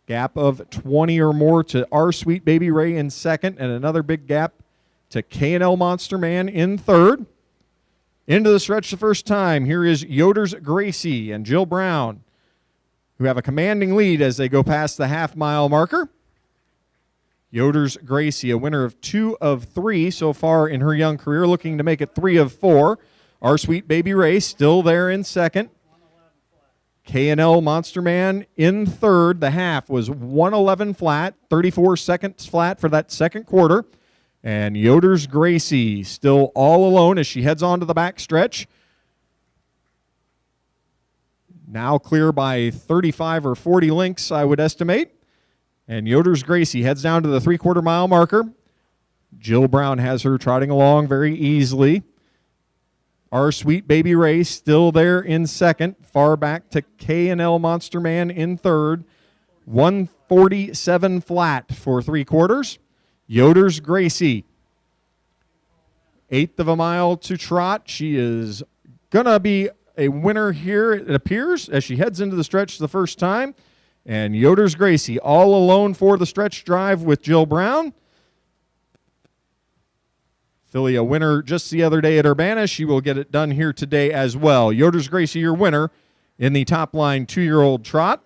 Gap of 20 or more to Our Sweet Baby Ray in second, and another big gap to K&L Monster Man in third. Into the stretch the first time. Here is Yoder's Gracie and Jill Brown, who have a commanding lead as they go past the half-mile marker. Yoder's Gracie, a winner of 2 of 3 so far in her young career, looking to make it 3 of 4. Our Sweet Baby Ray still there in second. K&L Monster Man in third. The half was 1:11 flat, 34 seconds flat for that second quarter. And Yoder's Gracie still all alone as she heads on to the back stretch. Now clear by 35 or 40 lengths, I would estimate. And Yoder's Gracie heads down to the 3/4 mile marker. Jill Brown has her trotting along very easily. Our Sweet Baby Ray still there in second. Far back to K&L Monster Man in third. 1:47 flat for 3/4. Yoder's Gracie, 1/8 of a mile to trot. She is going to be a winner here, it appears, as she heads into the stretch the first time. And Yoder's Gracie all alone for the stretch drive with Jill Brown. Filly, a winner just the other day at Urbana. She will get it done here today as well. Yoder's Gracie, your winner in the top line 2-year-old trot.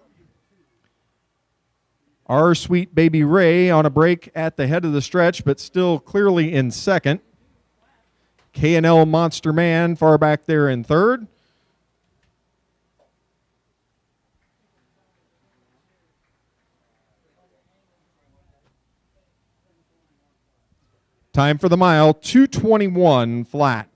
Our Sweet Baby Ray on a break at the head of the stretch, but still clearly in second. K&L Monster Man far back there in third. Time for the mile, 2:21 flat.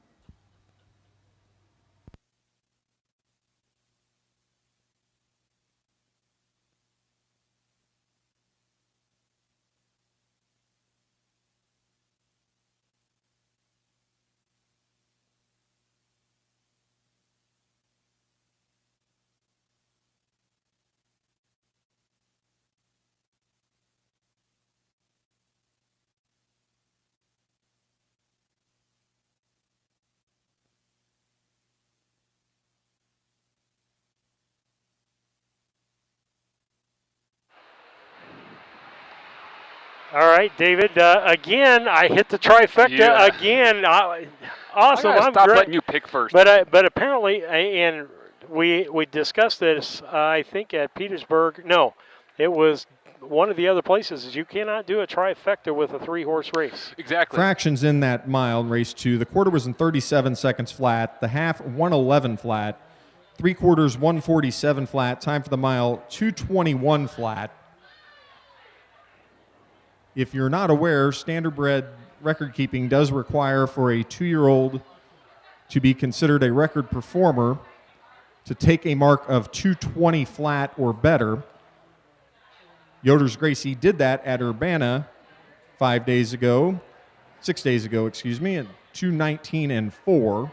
All right, David. Again, I hit the trifecta Yeah. again. Awesome. I gotta I'm stop great. letting you pick first. But apparently, and we discussed this. I think at Petersburg. No, it was one of the other places. Is you cannot do a trifecta with a 3-horse race. Exactly. Fractions in that mile, race 2. The quarter was in 37 seconds flat. The half, 111 flat. 3/4, 147 flat. Time for the mile, 2:21 flat. If you're not aware, standardbred record keeping does require for a 2-year-old to be considered a record performer to take a mark of 2:20 flat or better. Yoder's Gracie did that at Urbana 6 days ago, at 2:19 and 4.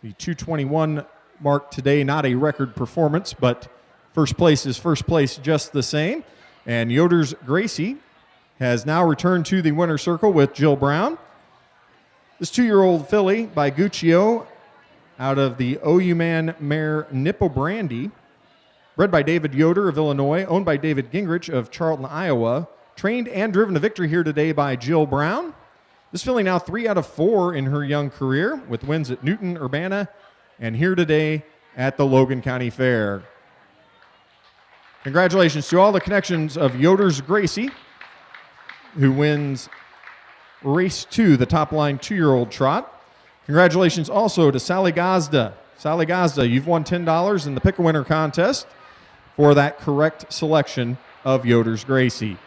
The 2:21 mark today, not a record performance, but first place is first place just the same. And Yoder's Gracie has now returned to the winner's circle with Jill Brown. This 2-year-old filly by Guccio out of the OU Man mare Nippo Brandy, bred by David Yoder of Illinois, owned by David Gingrich of Charlton, Iowa, trained and driven to victory here today by Jill Brown. This filly now 3 out of 4 in her young career with wins at Newton, Urbana, and here today at the Logan County Fair. Congratulations to all the connections of Yoder's Gracie, who wins race 2, the top line 2-year-old trot. Congratulations also to Sally Gazda. Sally Gazda, you've won $10 in the Pick a Winner contest for that correct selection of Yoder's Gracie.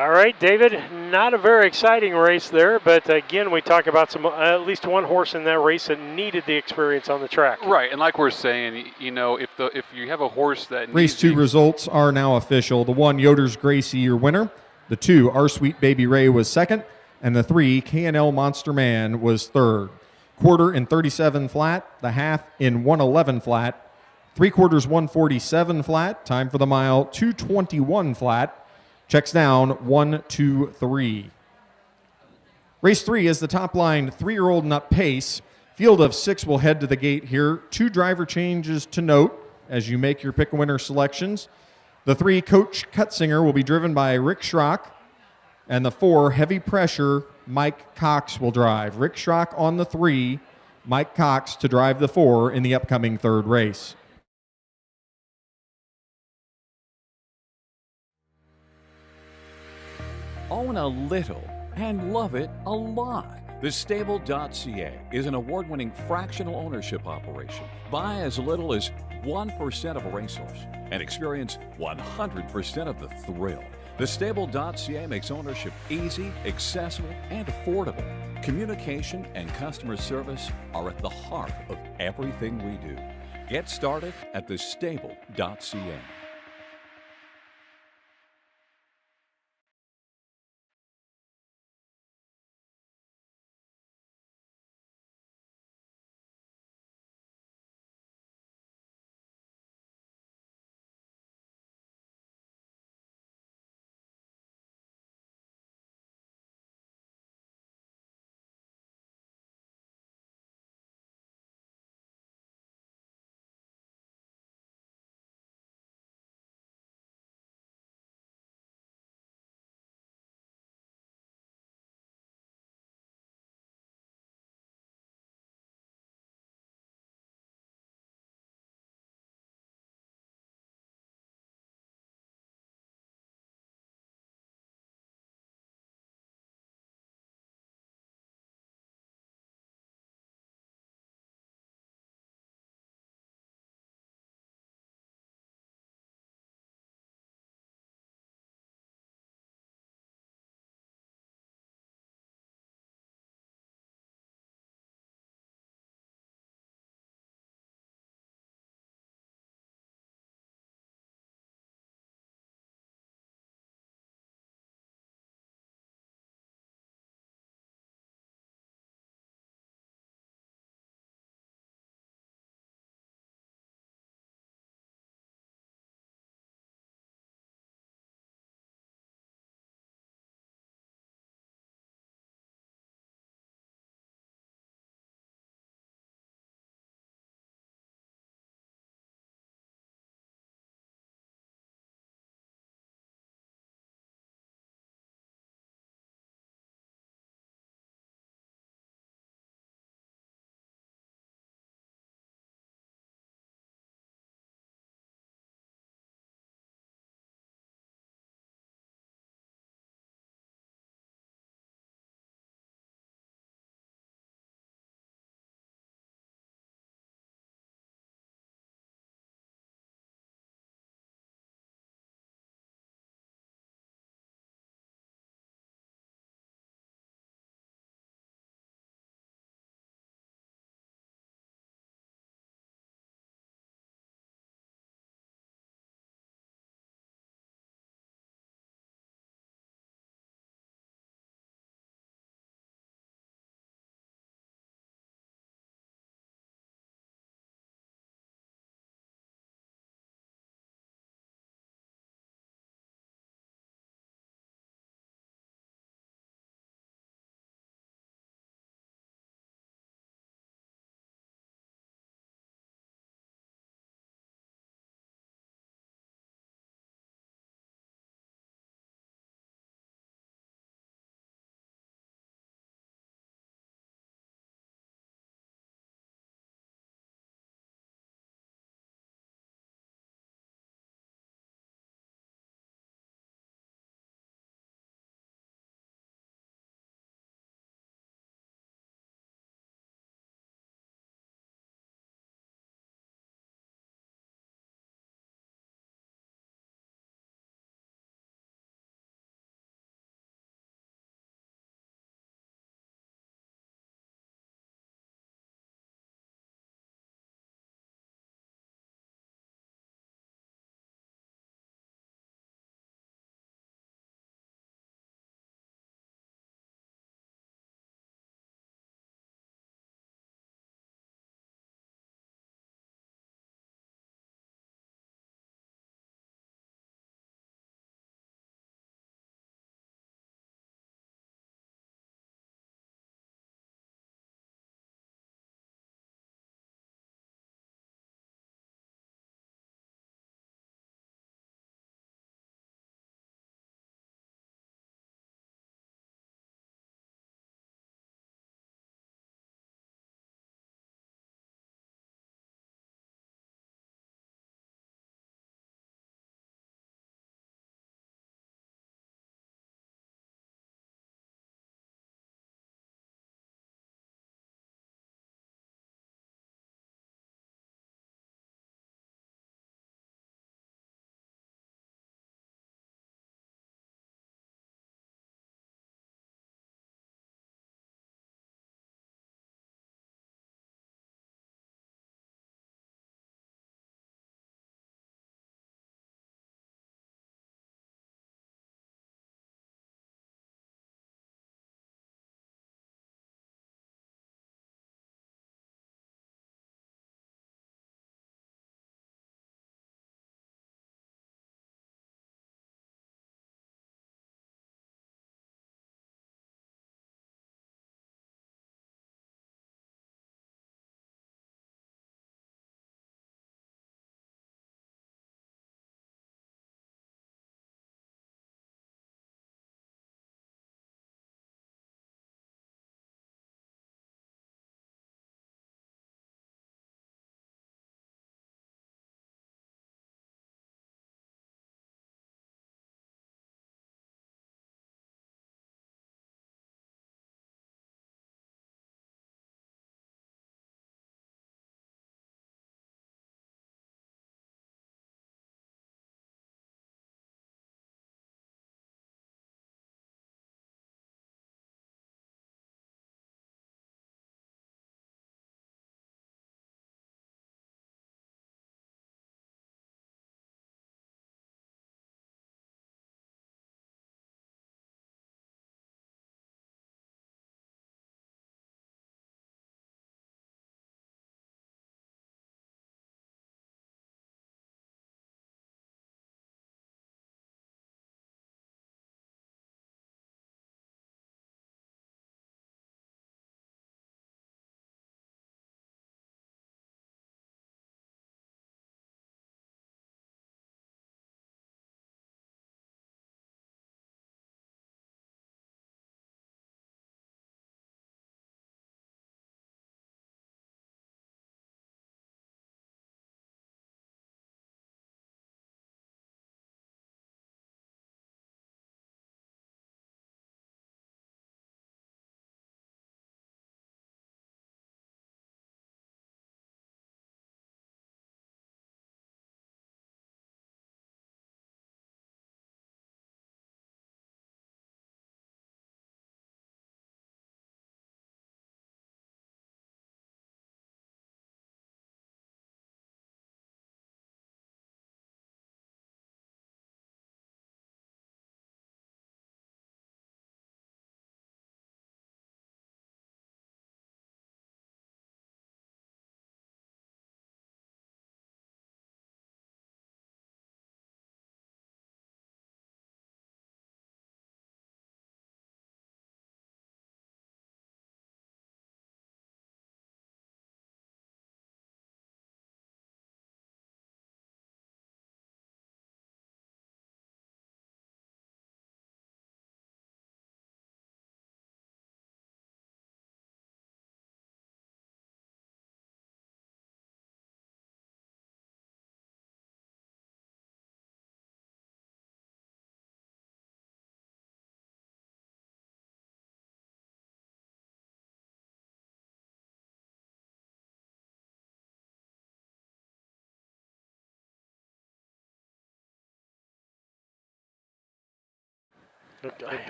All right, David, not a very exciting race there, but again, we talk about some at least one horse in that race that needed the experience on the track. Right, and like we're saying, you know, if you have a horse that Race 2 results are now official. The 1, Yoder's Gracie, your winner. The 2, Our Sweet Baby Ray, was second, and the 3, K&L Monster Man, was third. Quarter in 37 flat, the half in 111 flat, 3/4 147 flat. Time for the mile, 2:21 flat. Checks down 1, 2, 3. Race 3 is the top line 3-year-old and up pace. Field of 6 will head to the gate here. 2 driver changes to note as you make your pick a winner selections. The 3, Coach Cutsinger, will be driven by Rick Schrock, and the 4, Heavy Pressure, Mike Cox will drive. Rick Schrock on the 3, Mike Cox to drive the 4 in the upcoming 3rd race. Own a little and love it a lot. TheStable.ca is an award-winning fractional ownership operation. Buy as little as 1% of a racehorse and experience 100% of the thrill. TheStable.ca makes ownership easy, accessible, and affordable. Communication and customer service are at the heart of everything we do. Get started at TheStable.ca.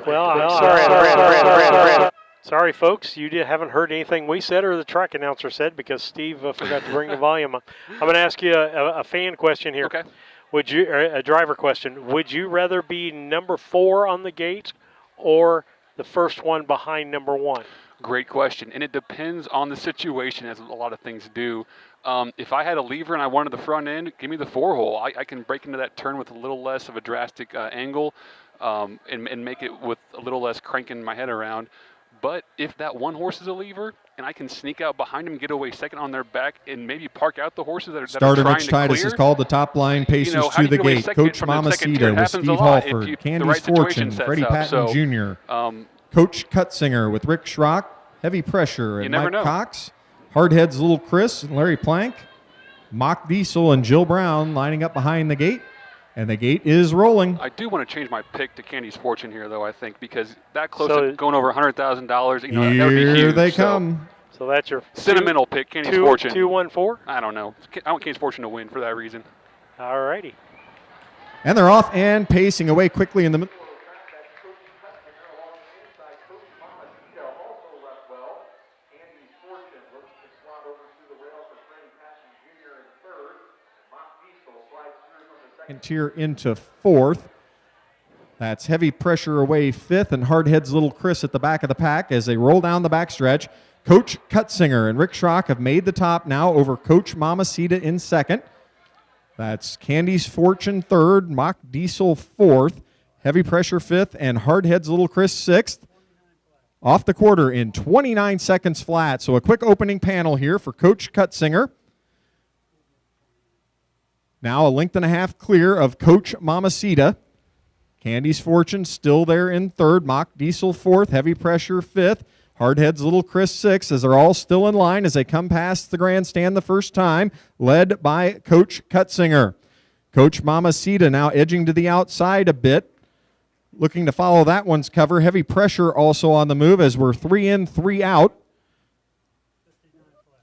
Well, I'm sorry, folks. You haven't heard anything we said or the track announcer said because Steve forgot to bring the volume up. I'm going to ask you a fan question here. Okay. A driver question? Would you rather be number 4 on the gate or the first one behind number 1? Great question, and it depends on the situation, as a lot of things do. If I had a lever and I wanted the front end, give me the 4-hole. I can break into that turn with a little less of a drastic angle and make it with a little less cranking my head around. But if that one horse is a lever and I can sneak out behind him, get away second on their back, and maybe park out the horses that are trying to clear. Starter Titus is called the top line, paces to the gate. Coach Mamacita with Steve Halford, Candy's Fortune, Freddie Patton Jr., Coach Cutzinger with Rick Schrock, Heavy Pressure, and Mike Cox, Hardhead's Little Chris and Larry Plank, Mock Diesel and Jill Brown lining up behind the gate. And the gate is rolling. I do want to change my pick to Candy's Fortune here, though, I think, because that close to going over $100,000, that would be huge. Here they come. So that's your sentimental pick, Candy's Fortune. 2-1-4? I don't know. I want Candy's Fortune to win for that reason. All righty. And they're off and pacing away quickly in the middle. Tier into 4th. That's Heavy Pressure away 5th, and Hardhead's Little Chris at the back of the pack as they roll down the backstretch. Coach Cutzinger and Rick Schrock have made the top now over Coach Mamacita in 2nd. That's Candy's Fortune 3rd, Mock Diesel 4th, Heavy Pressure 5th, and Hardhead's Little Chris 6th. Off the quarter in 29 seconds flat. So a quick opening panel here for Coach Cutzinger. Now a length and a half clear of Coach Mamacita. Candy's Fortune still there in 3rd. Mock Diesel 4th. Heavy Pressure 5th. Hardhead's Little Chris 6th as they're all still in line as they come past the grandstand the first time, led by Coach Cutzinger. Coach Mamacita now edging to the outside a bit, looking to follow that one's cover. Heavy Pressure also on the move as we're 3 in, 3 out.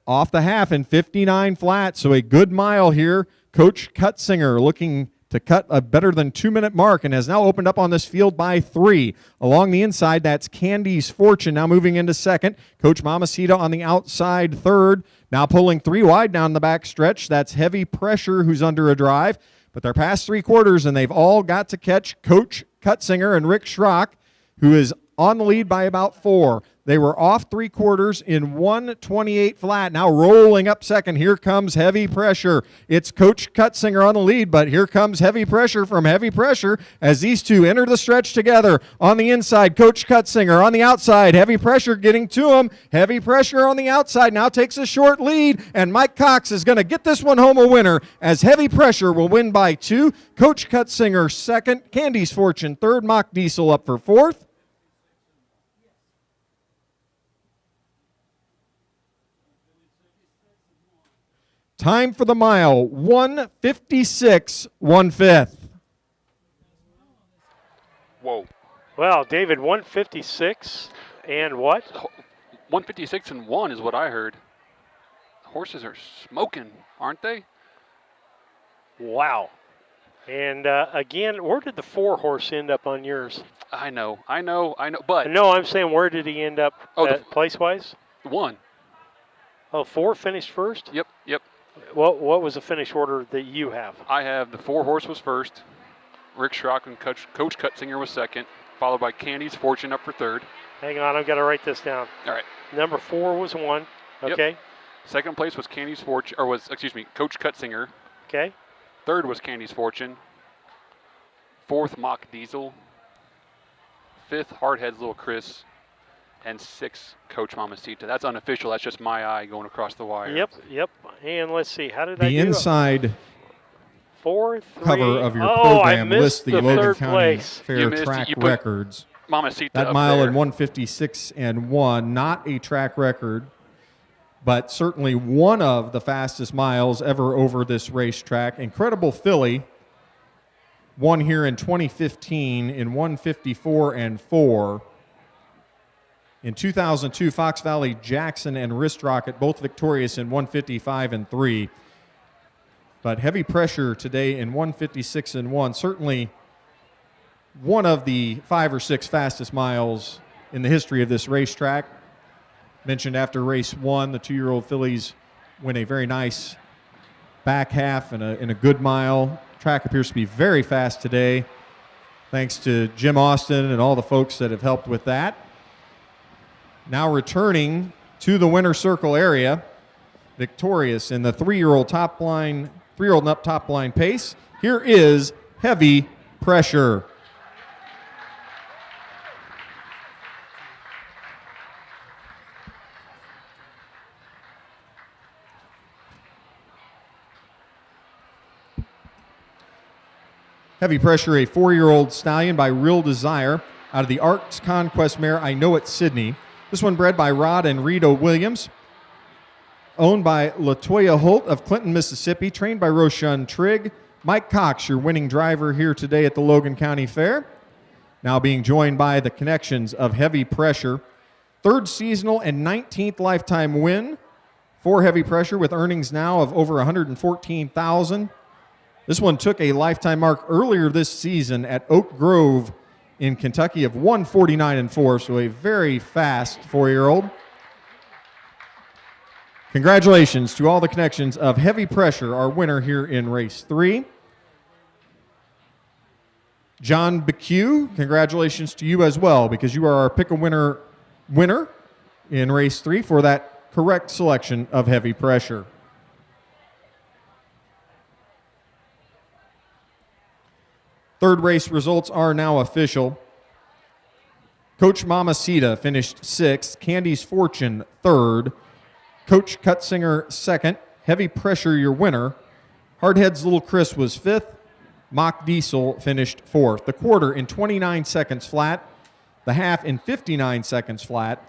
Off the half in 59 flat, so a good mile here. Coach Cutzinger looking to cut a better than 2-minute mark and has now opened up on this field by 3. Along the inside, that's Candy's Fortune now moving into 2nd. Coach Mamacita on the outside 3rd. Now pulling 3 wide down the back stretch. That's Heavy Pressure who's under a drive. But they're past 3 quarters and they've all got to catch Coach Cutzinger and Rick Schrock, who is on the lead by about 4. They were off 3 quarters in 1:28 flat. Now rolling up 2nd. Here comes Heavy Pressure. It's Coach Cutzinger on the lead, but here comes Heavy Pressure from Heavy Pressure as these two enter the stretch together. On the inside, Coach Cutzinger. On the outside, Heavy Pressure getting to him. Heavy Pressure on the outside now takes a short lead, and Mike Cox is going to get this one home a winner as Heavy Pressure will win by 2. Coach Cutzinger 2nd. Candy's Fortune 3rd. Mock Diesel up for 4th. Time for the mile, 1:56, 1/5. Whoa. Well, David, 1:56 and what? 1:56 and 1 is what I heard. Horses are smoking, aren't they? Wow. And again, where did the 4-horse end up on yours? I know, but... No, I'm saying where did he end up place-wise? 1. Oh, 4 finished first? Yep. What was the finish order that you have? I have the 4-horse was first, Rick Schrock and Coach Cutzinger was 2nd, followed by Candy's Fortune up for 3rd. Hang on, I've got to write this down. All right. Number 4 was 1. Okay. Yep. 2nd place was Candy's Fortune, Coach Cutzinger. Okay. 3rd was Candy's Fortune. 4th, Mock Diesel. 5th, Hardhead's Little Chris. And 6th, Coach Mamacita. That's unofficial. That's just my eye going across the wire. Yep. And let's see. How did I do? The inside 4, 3. cover of your program lists the Logan third County place. Fair track records. Mamacita that mile in 1:56 and 1, not a track record, but certainly one of the fastest miles ever over this racetrack. Incredible filly. Won here in 2015 in 1:54 and 4. In 2002, Fox Valley Jackson and Wrist Rocket both victorious in 1:55 and 3. But Heavy Pressure today in 1:56 and 1. Certainly one of the 5 or 6 fastest miles in the history of this racetrack. Mentioned after race 1, the 2-year-old fillies win a very nice back half in a good mile. Track appears to be very fast today, thanks to Jim Austin and all the folks that have helped with that. Now returning to the winner's circle area, victorious in the 3-year-old and up top line pace. Here is Heavy Pressure. Heavy Pressure, a 4-year-old stallion by Real Desire out of the Arts Conquest mare I Know It's Sydney. This one bred by Rod and Rita Williams, owned by LaToya Holt of Clinton, Mississippi, trained by Roshan Trigg. Mike Cox, your winning driver here today at the Logan County Fair. Now being joined by the connections of Heavy Pressure. 3rd seasonal and 19th lifetime win for Heavy Pressure with earnings now of over $114,000. This one took a lifetime mark earlier this season at Oak Grove in Kentucky of 149.4, so a very fast 4-year-old. Congratulations to all the connections of Heavy Pressure, our winner here in race 3. John BQ, congratulations to you as well, because you are our pick-a-winner winner in race 3 for that correct selection of Heavy Pressure. Third race results are now official. Coach Mamacita finished 6th. Candy's Fortune 3rd. Coach Cutsinger 2nd. Heavy Pressure your winner. Hardhead's Little Chris was 5th. Mock Diesel finished 4th. The quarter in 29 seconds flat. The half in 59 seconds flat.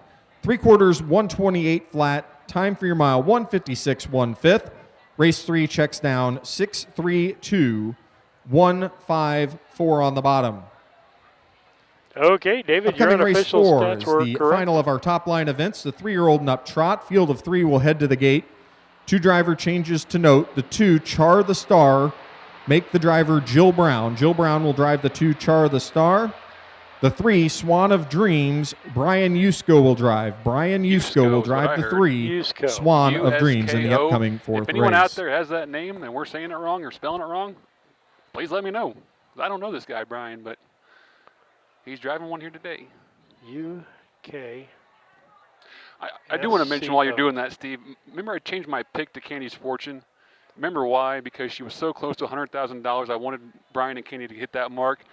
3/4 128 flat. Time for your mile 156 1/5. Race 3 checks down 6:32. 154 on the bottom. Okay, David, upcoming your race unofficial 4 stats is were the correct. final of our top line events. The 3-year-old and up trot. Field of 3 will head to the gate. 2 driver changes to note. The 2, Char the Star, make the driver Jill Brown. Jill Brown will drive the 2, Char the Star. The 3, Swan of Dreams, Brian Yusko will drive. Brian Yusko will drive the 3, Yusko. Swan of Dreams in the USKO. upcoming 4th race. If anyone out there has that name and we're saying it wrong or spelling it wrong, please let me know. I don't know this guy, Brian, but he's driving one here today. UK. I do want to mention while you're doing that, Steve, remember I changed my pick to Candy's Fortune? Remember why? Because she was so close to $100,000. I wanted Brian and Candy to hit that mark.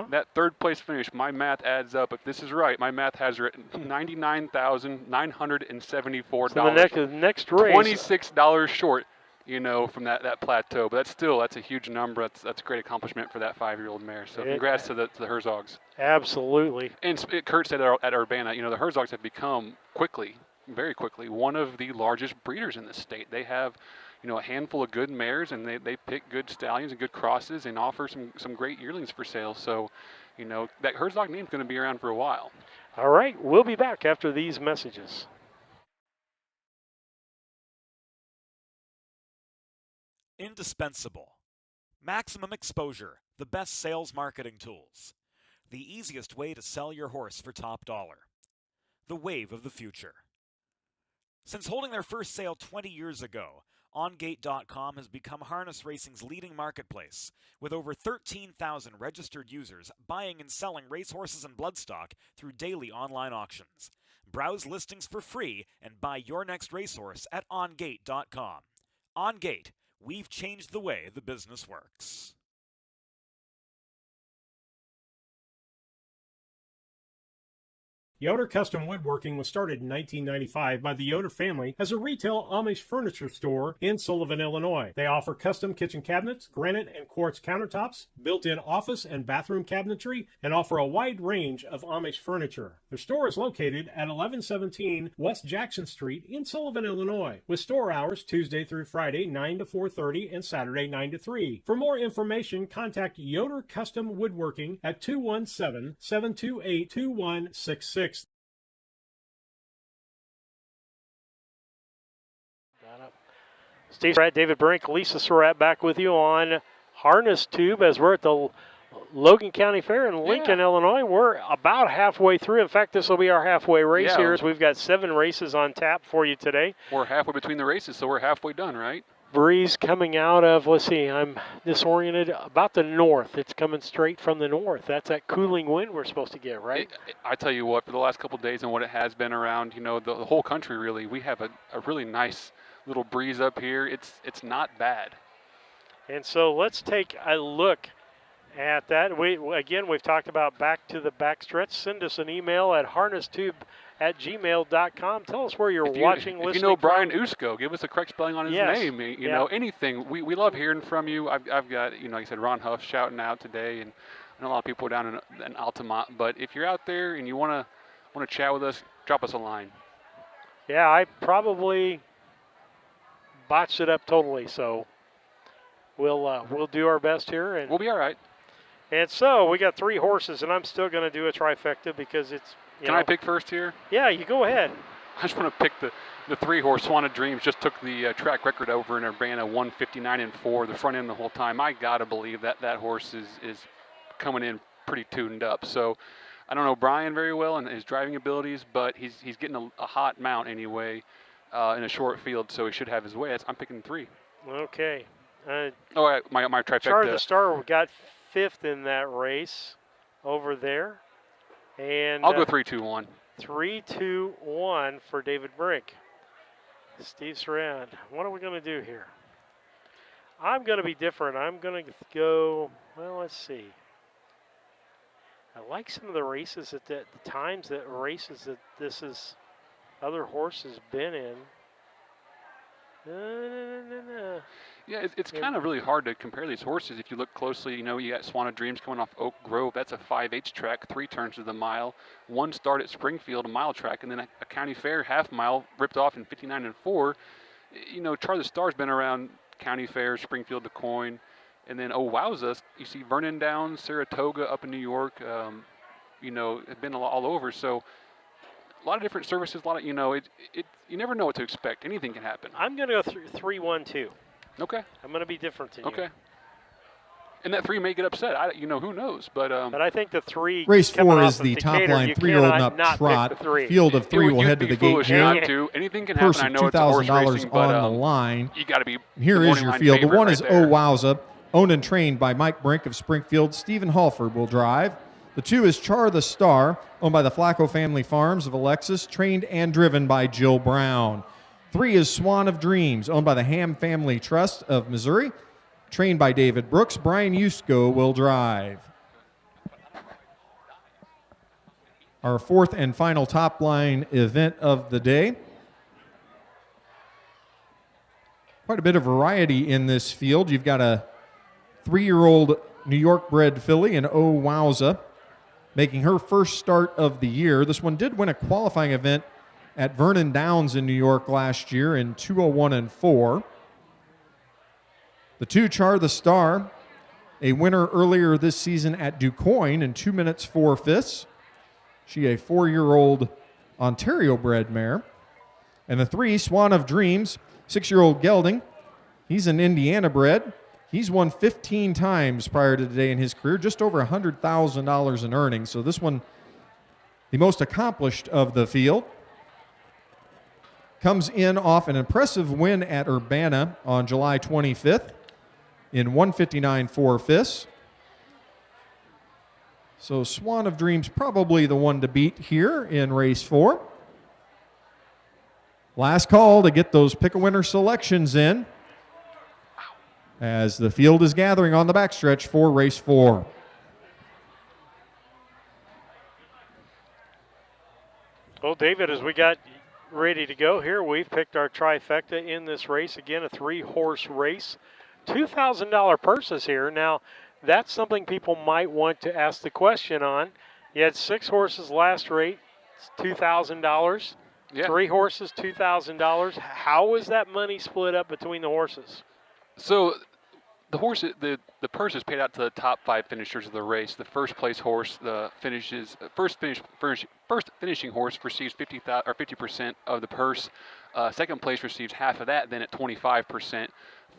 That 3rd place finish, my math adds up. If this is right, my math has her at $99,974. So the next race. $26 short, from that plateau. But that's a huge number. That's a great accomplishment for that 5-year-old mare. So congrats to the Herzogs. Absolutely. And Kurt said at Urbana, the Herzogs have become very quickly, one of the largest breeders in the state. They have, a handful of good mares, and they pick good stallions and good crosses and offer some great yearlings for sale. So, that Herzog name is going to be around for a while. All right, we'll be back after these messages. Indispensable. Maximum exposure, the best sales marketing tools. The easiest way to sell your horse for top dollar. The wave of the future. Since holding their first sale 20 years ago, OnGate.com has become harness racing's leading marketplace, with over 13,000 registered users buying and selling racehorses and bloodstock through daily online auctions. Browse listings for free and buy your next racehorse at OnGate.com. OnGate, we've changed the way the business works. Yoder Custom Woodworking was started in 1995 by the Yoder family as a retail Amish furniture store in Sullivan, Illinois. They offer custom kitchen cabinets, granite and quartz countertops, built-in office and bathroom cabinetry, and offer a wide range of Amish furniture. Their store is located at 1117 West Jackson Street in Sullivan, Illinois, with store hours Tuesday through Friday 9 to 4:30 and Saturday 9 to 3. For more information, contact Yoder Custom Woodworking at 217-728-2166. Steve Surratt, David Brink, Lisa Surratt back with you on Harness Tube as we're at the Logan County Fair in Lincoln, Illinois. We're about halfway through. In fact, this will be our halfway race here. As we've got 7 races on tap for you today. We're halfway between the races, so we're halfway done, right? Breeze coming out of, let's see, I'm disoriented, about the north. It's coming straight from the north. That's that cooling wind we're supposed to get, right? I tell you what, for the last couple of days and what it has been around, the whole country really, we have a really nice little breeze up here. It's not bad. And so let's take a look at that. We've talked about back to the backstretch. Send us an email at harnesstube@gmail.com. Tell us where you're watching, listening. If you know Brian Usko, give us a correct spelling on his name. You know, anything. We love hearing from you. I've got, like you said, Ron Huff shouting out today, and I know a lot of people down in Altamont. But if you're out there and you want to chat with us, drop us a line. Yeah, I probably botched it up totally, so we'll do our best here, and we'll be all right. And so we got 3 horses, and I'm still going to do a trifecta because it's. Can I pick first here? Yeah, you go ahead. I just want to pick the 3-horse Swan of Dreams. Just took the track record over in Urbana, 159-4, the front end the whole time. I gotta believe that horse is coming in pretty tuned up. So I don't know Brian very well and his driving abilities, but he's getting a hot mount anyway in a short field, so he should have his way. I'm picking 3. Okay. My trifecta. Char the Star got 5th in that race over there. And I'll go 3-2-1. 3-2-1 for David Brink. Steve Sarand. What are we going to do here? I'm going to be different. I'm going to go, well, let's see. I like some of the races at the times that other horses been in. Yeah, it's kind of really hard to compare these horses. If you look closely, you got Swan of Dreams coming off Oak Grove. That's a 5/8 track, 3 turns to the mile. 1 start at Springfield, a mile track, and then a county fair half mile ripped off in 59-4. Char the Star's been around county fairs, Springfield, DuQuoin, and then wowza, you see Vernon Downs, Saratoga up in New York. Have been all over. So a lot of different services. A lot of you never know what to expect. Anything can happen. I'm going to go 3-1-2. Okay. I'm going to be different than you. Okay. And that 3 may get upset. Who knows? But I think the 3. Race 4 is the top line 3-year-old and up trot. Field of 3 will head to the gate here. Anything can happen. I know it's $2,000 horse racing, but on the line. You got to be. Here is your field. The 1 is right Wowza, owned and trained by Mike Brink of Springfield. Stephen Halford will drive. The 2 is Char the Star, owned by the Flacco Family Farms of Alexis, trained and driven by Jill Brown. 3 is Swan of Dreams, owned by the Ham Family Trust of Missouri, trained by David Brooks. Brian Usko will drive. Our 4th and final top line event of the day. Quite a bit of variety in this field. You've got a 3-year-old New York bred filly, and Wowza, making her first start of the year. This one did win a qualifying event at Vernon Downs in New York last year in 2:01-4. The 2, Char the Star, a winner earlier this season at DuQuoin in 2 minutes 4/5. She a 4-year-old Ontario-bred mare. And the 3, Swan of Dreams, 6-year-old gelding. He's an Indiana-bred. He's won 15 times prior to today in his career, just over $100,000 in earnings. So this one, the most accomplished of the field. Comes in off an impressive win at Urbana on July 25th in 159-4/5. So Swan of Dreams probably the one to beat here in race 4. Last call to get those pick-a-winner selections in as the field is gathering on the backstretch for race 4. Well, David, as we got ready to go here, we've picked our trifecta in this race. Again, a 3-horse race. $2,000 purses here. Now, that's something people might want to ask the question on. You had 6 horses last race, $2,000. Yeah. 3 horses, $2,000. How was that money split up between the horses? So The horse, the purse is paid out to the top 5 finishers of the race. The first place horse, first finishing horse receives 50% of the purse. Second place receives half of that, then at 25%.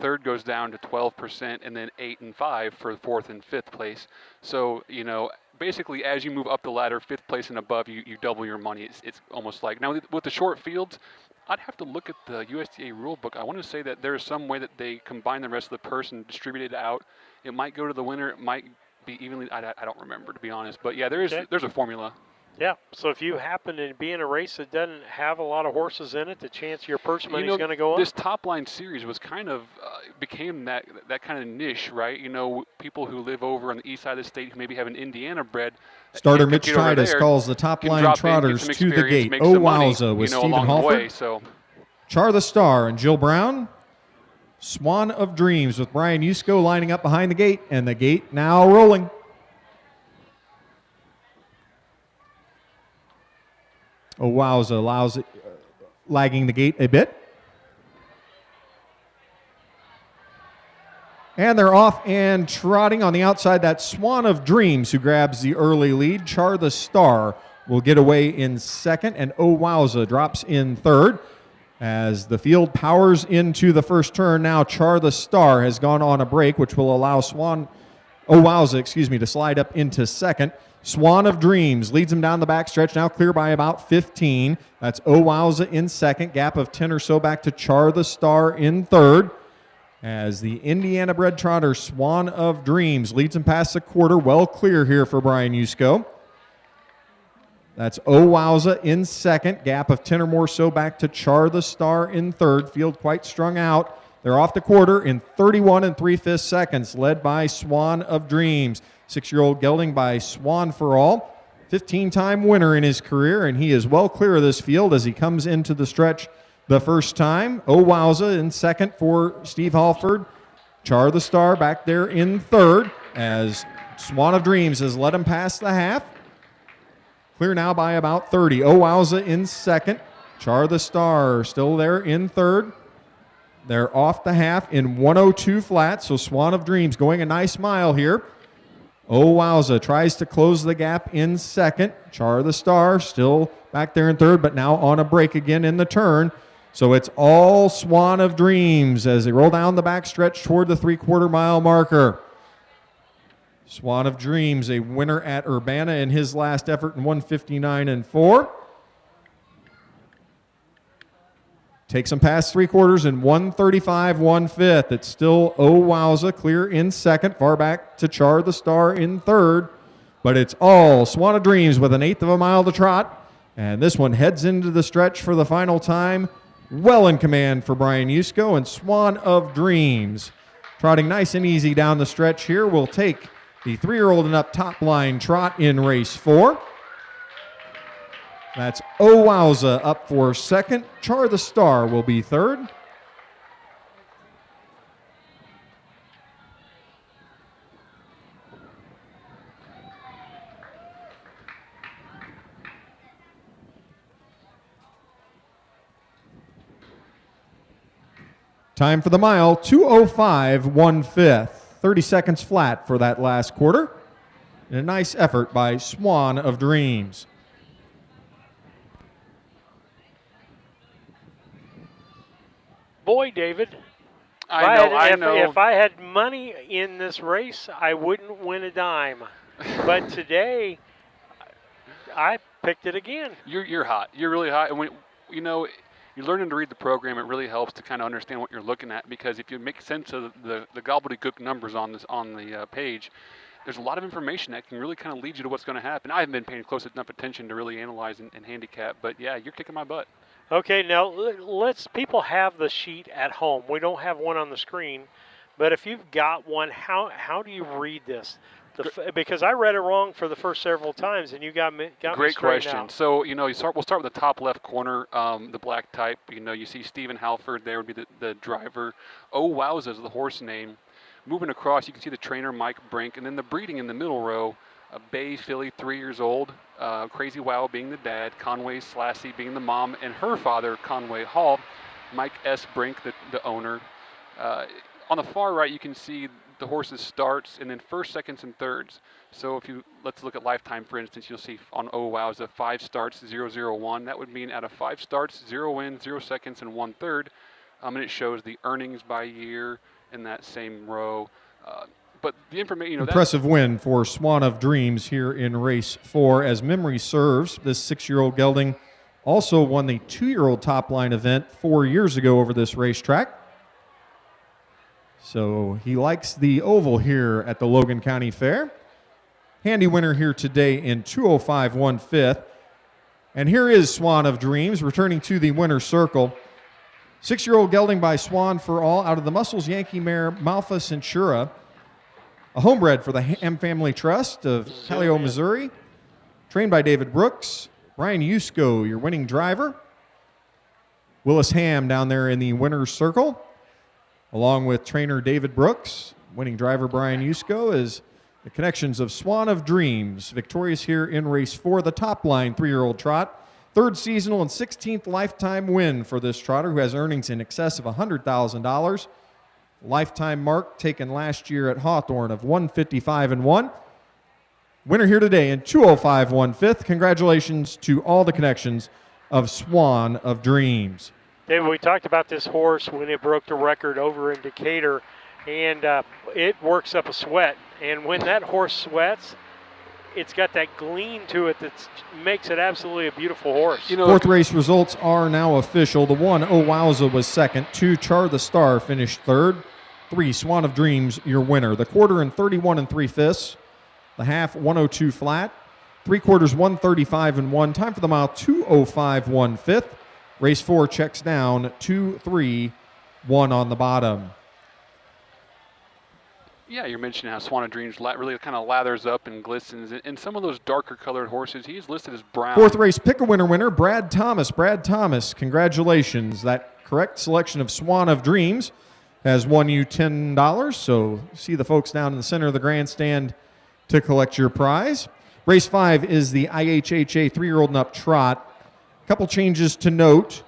Third goes down to 12%, and then 8 and 5 for fourth and fifth place. So, basically as you move up the ladder, fifth place and above, you double your money. It's almost like, now with the short fields, I'd have to look at the USDA rule book. I want to say that there's some way that they combine the rest of the purse and distribute it out. It might go to the winner. It might be evenly. I don't remember, to be honest. But yeah, there's a formula. Yeah, so if you happen to be in a race that doesn't have a lot of horses in it, the chance your purse money is going to go up. This top line series was kind of became that kind of niche, right? People who live over on the east side of the state who maybe have an Indiana bred. Starter Mitch Titus calls the top line trotters to the gate. Oh, wowza, with Stephen Halford. Char the Star and Jill Brown. Swan of Dreams with Brian Yusko lining up behind the gate, and the gate now rolling. Oh, wowza allows it, lagging the gate a bit. And they're off and trotting on the outside. That Swan of Dreams who grabs the early lead. Char the Star will get away in second, and Oh Wowza drops in third. As the field powers into the first turn, now Char the Star has gone on a break, which will allow Oh Wowza, to slide up into second. Swan of Dreams leads him down the backstretch, now clear by about 15. That's Oh Wowza in second, gap of 10 or so back to Char the Star in third. As the Indiana-bred trotter Swan of Dreams leads him past the quarter, well clear here for Brian Yusko. That's Oh Wowza in second, gap of 10 or more so back to Char the Star in third. Field quite strung out. They're off the quarter in 31 3/5 seconds, led by Swan of Dreams. 6-year-old gelding by Swan for All. 15-time winner in his career, and he is well clear of this field as he comes into the stretch the first time. Oh Wowza in second for Steve Halford. Char the Star back there in third as Swan of Dreams has led him past the half. Clear now by about 30. Oh Wowza in second. Char the Star still there in third. They're off the half in 102 flat, so Swan of Dreams going a nice mile here. Oh Wowza tries to close the gap in second. Char the Star still back there in third, but now on a break again in the turn. So it's all Swan of Dreams as they roll down the backstretch toward the 3/4 mile marker. Swan of Dreams, a winner at Urbana in his last effort in 1:59 4. Takes him past 3/4 in 1:35 1/5. It's still Oh Wowza clear in second, far back to Char the Star in third. But it's all Swan of Dreams with an 1/8 of a mile to trot. And this one heads into the stretch for the final time. Well in command for Brian Yusko, and Swan of Dreams trotting nice and easy down the stretch here will take the 3-year-old and up top line trot in race 4. That's Oh Wowza up for second. Char the Star will be third. Time for the mile, 2:05 1/5. 30 seconds flat for that last quarter. And a nice effort by Swan of Dreams. Boy, David, I know. If I had money in this race, I wouldn't win a dime. But today, I picked it again. You're hot. You're really hot. And when you're learning to read the program, it really helps to kind of understand what you're looking at, because if you make sense of the gobbledygook numbers on the page, there's a lot of information that can really kind of lead you to what's going to happen. I haven't been paying close enough attention to really analyze and handicap, but yeah, you're kicking my butt. Okay, now people have the sheet at home. We don't have one on the screen, but if you've got one, how do you read this? Because I read it wrong for the first several times, and you got me Great question. out. So we'll start with the top left corner, the black type. You see Stephen Halford there would be the driver. Oh Wowza is the horse name. Moving across, you can see the trainer Mike Brink, and then the breeding in the middle row. A Bay filly, 3 years old. Crazy Wow being the dad. Conway Slassy being the mom, and her father Conway Hall. Mike S. Brink, the owner. on the far right, you can see the horse's starts and then first, seconds, and thirds. So let's look at lifetime, for instance, you'll see on Oh Wowza 5 starts, 001. That would mean out of 5 starts, 0 wins, 0 seconds, and 1/3. And it shows the earnings by year in that same row. But the information, impressive win for Swan of Dreams here in race 4. As memory serves, this 6-year-old gelding also won the 2-year-old top line event 4 years ago over this racetrack. So he likes the oval here at the Logan County Fair. Handy winner here today in 2:05 1/5. And here is Swan of Dreams returning to the winner's circle. 6-year-old gelding by Swan for All out of the Muscles Yankee mare Malfa Centura. A homebred for the Ham Family Trust of Callio, Missouri. Trained by David Brooks. Brian Yusko, your winning driver. Willis Ham down there in the winner's circle, along with trainer David Brooks. Winning driver Brian Yusko is the connections of Swan of Dreams, victorious here in race 4, the top line 3-year-old trot. 3rd seasonal and 16th lifetime win for this trotter, who has earnings in excess of $100,000. Lifetime mark taken last year at Hawthorne of 155-1. Winner here today in 2:05 1/5. Congratulations to all the connections of Swan of Dreams. David, we talked about this horse when it broke the record over in Decatur, and it works up a sweat. And when that horse sweats, it's got that gleam to it that makes it absolutely a beautiful horse. 4th race results are now official. The 1, Oh Wowza, was 2nd. 2, Char the Star finished 3rd. 3, Swan of Dreams, your winner. The quarter in 31 3/5. The half, 102 flat. 3/4, 135-1. Time for the mile, 2:05 1/5. Race 4 checks down, 2-3-1 on the bottom. Yeah, you're mentioning how Swan of Dreams really kind of lathers up and glistens. And some of those darker colored horses, he's listed as brown. 4th race, pick-a-winner, Brad Thomas. Brad Thomas, congratulations. That correct selection of Swan of Dreams has won you $10. So see the folks down in the center of the grandstand to collect your prize. Race 5 is the IHHA 3-year-old and up trot. Couple changes to note.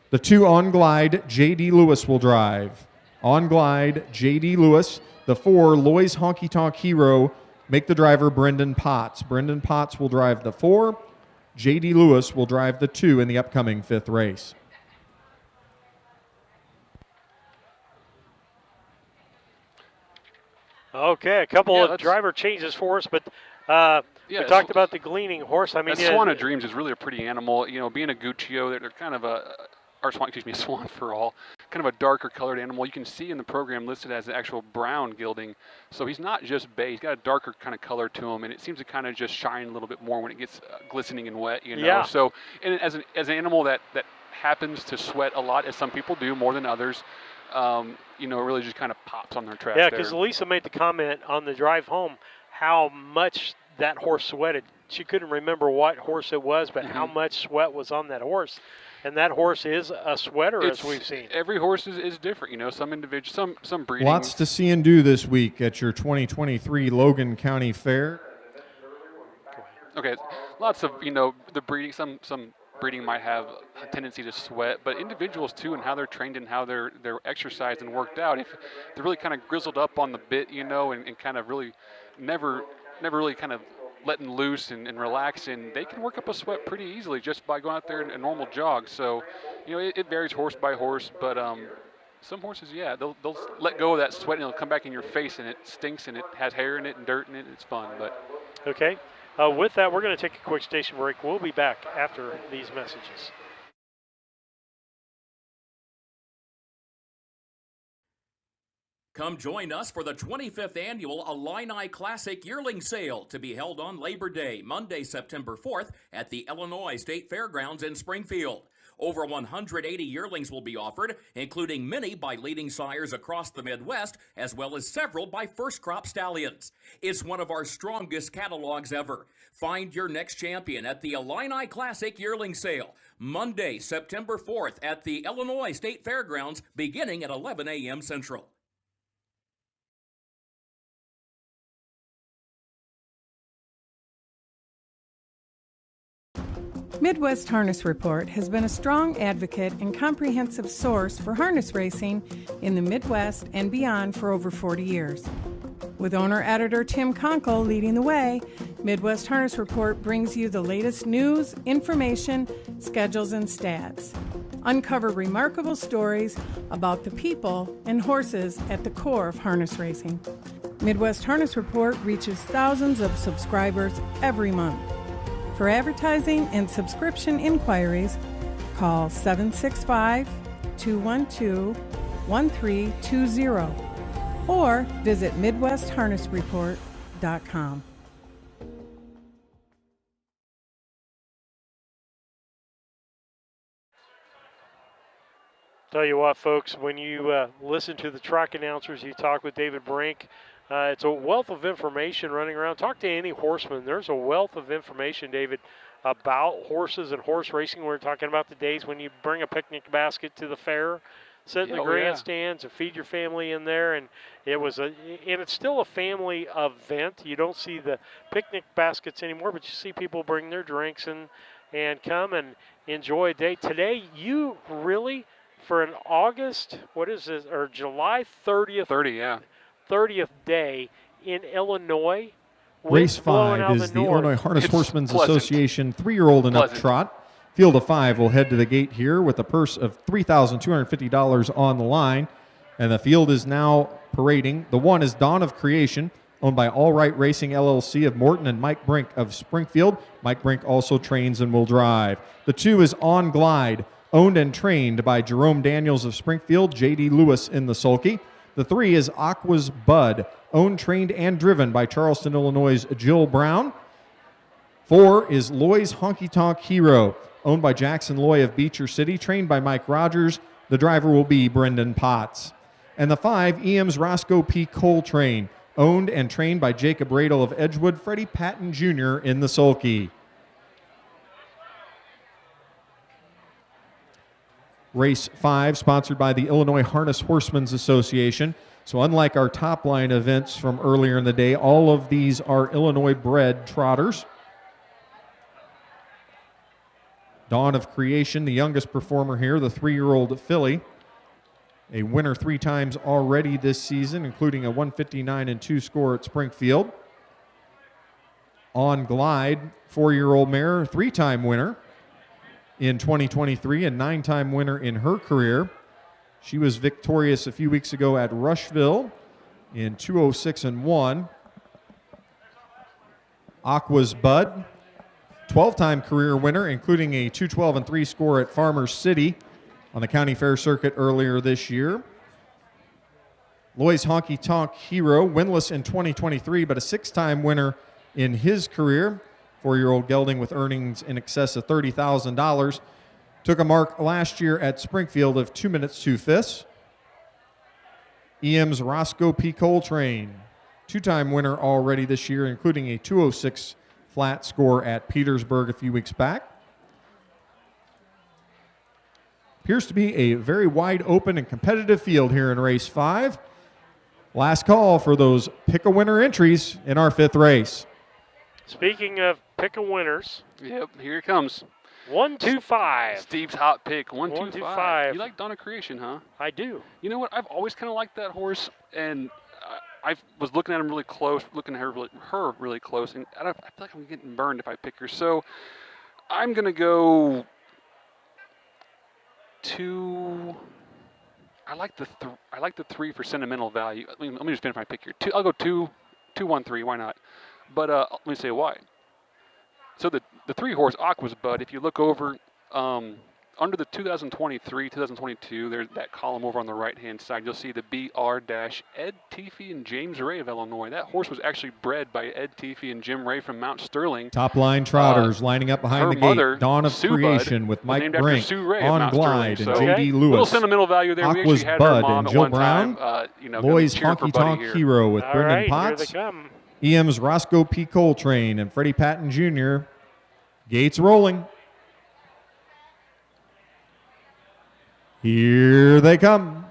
The 2 on glide, J.D. Lewis will drive. On glide, J.D. Lewis. The 4, Loy's Honky Tonk Hero, make the driver Brendan Potts. Brendan Potts will drive the 4. J.D. Lewis will drive the 2 in the upcoming 5th race. Okay, a couple of driver changes for us, but we talked about the gleaning horse. I mean, Swan of Dreams is really a pretty animal. Being a Guccio, they're kind of a Swan for All, kind of a darker colored animal. You can see in the program listed as the actual brown gilding. So he's not just bay, he's got a darker kind of color to him, and it seems to kind of just shine a little bit more when it gets glistening and wet, Yeah. So, and as an animal that happens to sweat a lot, as some people do more than others, it really just kind of pops on their track. Yeah, because Lisa made the comment on the drive home how much that horse sweated. She couldn't remember what horse it was, but how much sweat was on that horse. And that horse is a sweater, as we've seen. Every horse is different, some individuals, some breeding. Lots to see and do this week at your 2023 Logan County Fair. Okay, lots of, the breeding, some breeding might have a tendency to sweat, but individuals too, and how they're trained and how they're exercised and worked out, if they're really kind of grizzled up on the bit, and kind of really never really kind of letting loose and relaxing, they can work up a sweat pretty easily just by going out there in a normal jog. So, it varies horse by horse, but some horses, they'll let go of that sweat and it'll come back in your face and it stinks and it has hair in it and dirt in it. It's fun, but. Okay. With that, we're going to take a quick station break. We'll be back after these messages. Come join us for the 25th Annual Illini Classic Yearling Sale to be held on Labor Day, Monday, September 4th at the Illinois State Fairgrounds in Springfield. Over 180 yearlings will be offered, including many by leading sires across the Midwest, as well as several by first crop stallions. It's one of our strongest catalogs ever. Find your next champion at the Illini Classic Yearling Sale, Monday, September 4th at the Illinois State Fairgrounds, beginning at 11 a.m. Central. Midwest Harness Report has been a strong advocate and comprehensive source for harness racing in the Midwest and beyond for over 40 years. With owner-editor Tim Conkle leading the way, Midwest Harness Report brings you the latest news, information, schedules, and stats. Uncover remarkable stories about the people and horses at the core of harness racing. Midwest Harness Report reaches thousands of subscribers every month. For advertising and subscription inquiries, call 765-212-1320 or visit MidwestHarnessReport.com. Tell you what, folks, when you listen to the track announcers, you talk with David Brink, it's a wealth of information running around. Talk to any horseman. There's a wealth of information, David, about horses and horse racing. We're talking about the days when you bring a picnic basket to the fair, sit in the grandstands and feed your family in there. And it's still a family event. You don't see the picnic baskets anymore, but you see people bring their drinks and come and enjoy a day. Today, you really, for an August, what is this, or July 30th? 30th day in Illinois. Race 5 is the Illinois Harness Horsemen's Association 3-year-old and up trot. Field of 5 will head to the gate here with a purse of $3,250 on the line. And the field is now parading. The 1 is Dawn of Creation, owned by All Right Racing LLC of Morton and Mike Brink of Springfield. Mike Brink also trains and will drive. The 2 is On Glide, owned and trained by Jerome Daniels of Springfield, J.D. Lewis in the sulky. The 3 is Aqua's Bud, owned, trained, and driven by Charleston, Illinois' Jill Brown. 4 is Loy's Honky Tonk Hero, owned by Jackson Loy of Beecher City, trained by Mike Rogers. The driver will be Brendan Potts. And the 5, EM's Roscoe P. Coltrane, owned and trained by Jacob Radel of Edgewood, Freddie Patton Jr. in the sulky. Race 5, sponsored by the Illinois Harness Horsemen's Association. So unlike our top line events from earlier in the day, all of these are Illinois-bred trotters. Dawn of Creation, the youngest performer here, the 3-year-old filly. A winner 3 times already this season, including a 159-2 score at Springfield. On Glide, 4-year-old mare, 3-time winner in 2023, and 9-time winner in her career. She was victorious a few weeks ago at Rushville in 206-1. Aqua's Bud, 12-time career winner, including a 212-3 score at Farmers City on the county fair circuit earlier this year. Loy's Honky Tonk Hero, winless in 2023, but a 6-time winner in his career. 4-year-old gelding with earnings in excess of $30,000. Took a mark last year at Springfield of 2 minutes 2 fifths. EM's Roscoe P. Coltrane, 2-time winner already this year, including a 206 flat score at Petersburg a few weeks back. Appears to be a very wide open and competitive field here in race 5. Last call for those pick-a-winner entries in our 5th race. Speaking of pick-a-winners. Yep, here it comes. 1, 2, 5. Steve's hot pick, 1, 2, 1, 2, 5. 5. You like Dawn of Creation, huh? I do. You know what? I've always kind of liked that horse, and I was looking at him really close, looking at her really close, and I feel like I'm getting burned if I pick her. So I'm gonna go 2. I like the 3 for sentimental value. Let me just finish my pick here. I'll go 2, 1, 3. Why not? But let me say why. So the 3-horse Aqua's Bud, if you look over under the 2023, 2022, there's that column over on the right-hand side. You'll see the BR-Ed Teefee and James Ray of Illinois. That horse was actually bred by Ed Teefee and Jim Ray from Mount Sterling. Top line trotters lining up behind the gate. Dawn of Creation with Mike Brink, On Glide, and J.D. Lewis. Little sentimental value there. Aqua's Bud and Jill Brown. Loy's Honky Tonk Hero with Brendan Potts. EM's Roscoe P. Coltrane and Freddie Patton Jr. Gates rolling. Here they come.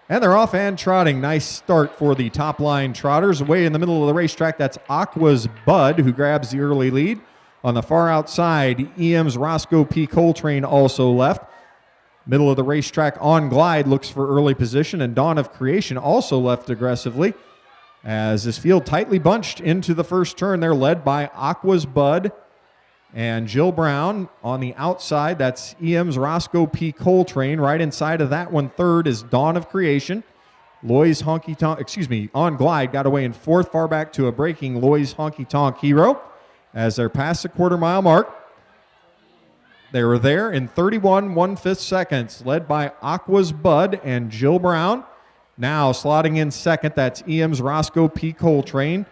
And they're off and trotting. Nice start for the top line trotters. Away in the middle of the racetrack, that's Aqua's Bud, who grabs the early lead. On the far outside, EM's Roscoe P. Coltrane also left. Middle of the racetrack, On Glide looks for early position, and Dawn of Creation also left aggressively. As this field tightly bunched into the first turn, they're led by Aqua's Bud and Jill Brown. On the outside, that's EM's Roscoe P. Coltrane. Right inside of that one, third is Dawn of Creation. On Glide got away in fourth, far back to a breaking Loy's Honky Tonk Hero. As they're past the quarter-mile mark, they were there in 31 1/5 seconds, led by Aqua's Bud and Jill Brown. Now slotting in second, that's EM's Roscoe P. Coltrane.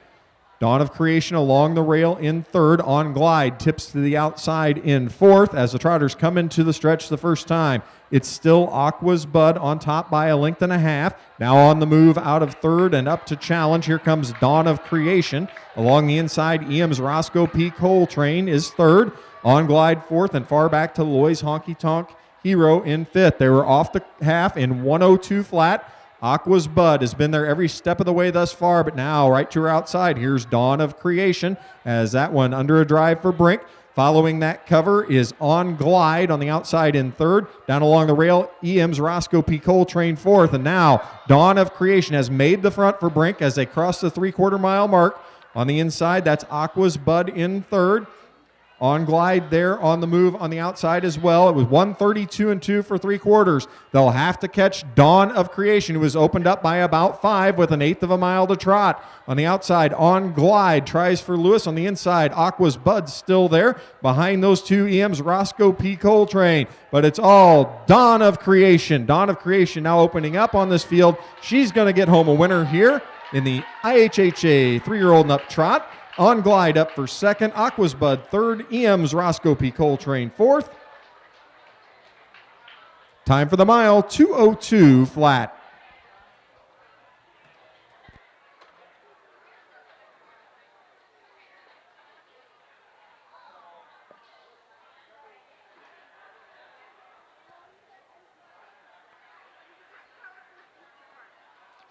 Dawn of Creation along the rail in third. On Glide tips to the outside in fourth as the trotters come into the stretch the first time. It's still Aqua's Bud on top by a length and a half. Now on the move out of third and up to challenge. Here comes Dawn of Creation. Along the inside, EM's Roscoe P. Coltrane is third. On Glide fourth, and far back to Loy's Honky Tonk Hero in fifth. They were off the half in 1:02 flat. Aqua's Bud has been there every step of the way thus far, but now right to her outside, here's Dawn of Creation as that one under a drive for Brink. Following that cover is On Glide on the outside in third. Down along the rail, EM's Roscoe P. Coltrane fourth, and now Dawn of Creation has made the front for Brink as they cross the 3/4 mile mark. On the inside, that's Aqua's Bud in third. On Glide there on the move on the outside as well. It was 1:32 2 for 3/4. They'll have to catch Dawn of Creation, who was opened up by about 5 with 1/8 of a mile to trot. On the outside, On Glide tries for Lewis. On the inside, Aqua's Bud still there. Behind those two, EM's Roscoe P. Coltrane. But it's all Dawn of Creation. Dawn of Creation now opening up on this field. She's going to get home a winner here in the IHHA 3-year-old and up trot. On Glide up for second, Aqua's Bud third, EM's Roscoe P. Coltrane fourth. Time for the mile, 2:02 flat.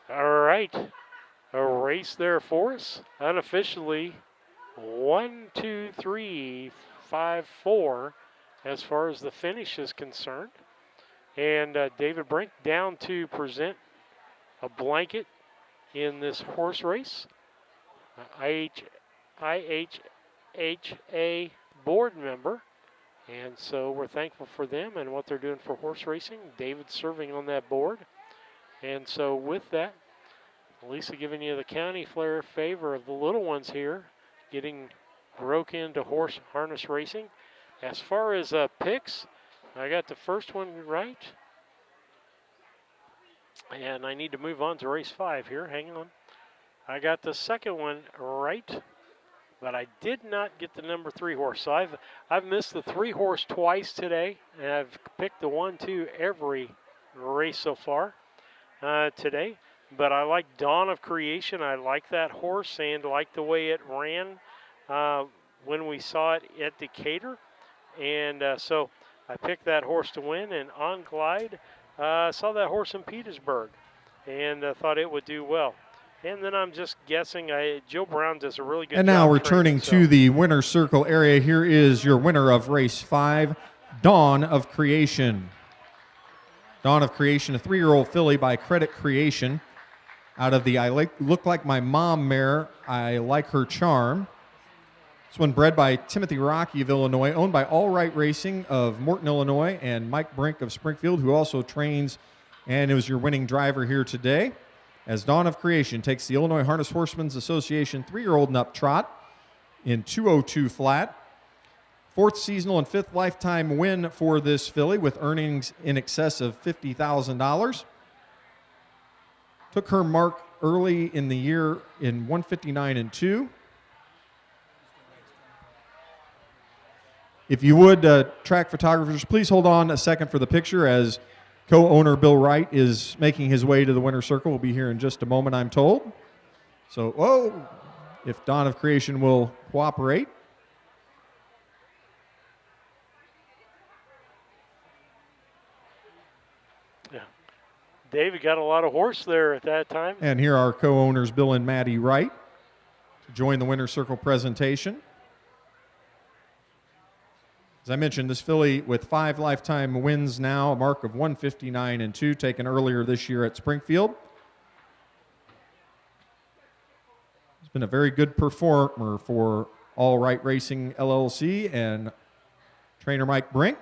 All right. A race there for us. Unofficially, 1, 2, 3, 5, 4 as far as the finish is concerned. And David Brink down to present a blanket in this horse race. IHHA board member. And so we're thankful for them and what they're doing for horse racing. David serving on that board. And so with that, Lisa giving you the county favor of the little ones here, getting broke into horse harness racing. As far as picks, I got the first one right. And I need to move on to race 5 here. Hang on. I got the second one right, but I did not get the number 3 horse. So I've missed the 3 horse twice today, and I've picked the 1, 2 every race so far today. But I like Dawn of Creation. I like that horse and like the way it ran when we saw it at Decatur. And so I picked that horse to win. And On Glide, saw that horse in Petersburg and thought it would do well. And then I'm just guessing. Jill Brown does a really good job. And now returning to the winner's circle area, here is your winner of race 5, Dawn of Creation. Dawn of Creation, a 3-year-old filly by Credit Creation. Out of the Look Like My Mom mare, I Like Her Charm. This one bred by Timothy Rocky of Illinois, owned by All Right Racing of Morton, Illinois, and Mike Brink of Springfield, who also trains and is your winning driver here today. As Dawn of Creation takes the Illinois Harness Horsemen's Association 3-year-old and up trot in 2:02 flat. 4th seasonal and 5th lifetime win for this filly with earnings in excess of $50,000. Took her mark early in the year in 159 2. If you would, track photographers, please hold on a second for the picture as co-owner Bill Wright is making his way to the winner's circle. We'll be here in just a moment, I'm told. So, if Dawn of Creation will cooperate. David got a lot of horse there at that time. And here are co-owners Bill and Maddie Wright to join the winner's circle presentation. As I mentioned, this filly with 5 lifetime wins now, a mark of 159-2, taken earlier this year at Springfield. He's been a very good performer for All Right Racing LLC and trainer Mike Brink.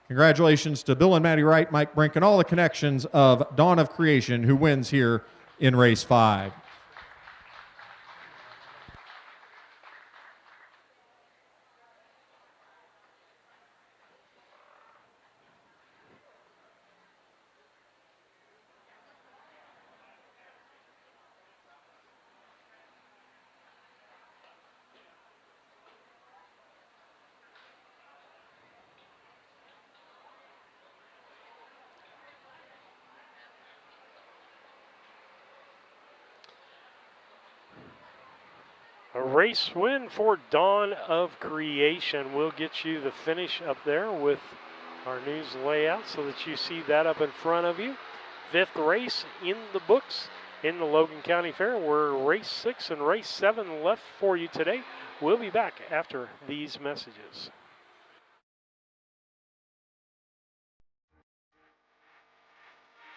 Congratulations to Bill and Maddie Wright, Mike Brink, and all the connections of Dawn of Creation, who wins here in race 5. A race win for Dawn of Creation. We'll get you the finish up there with our news layout so that you see that up in front of you. 5th race in the books in the Logan County Fair. We're race 6 and race 7 left for you today. We'll be back after these messages.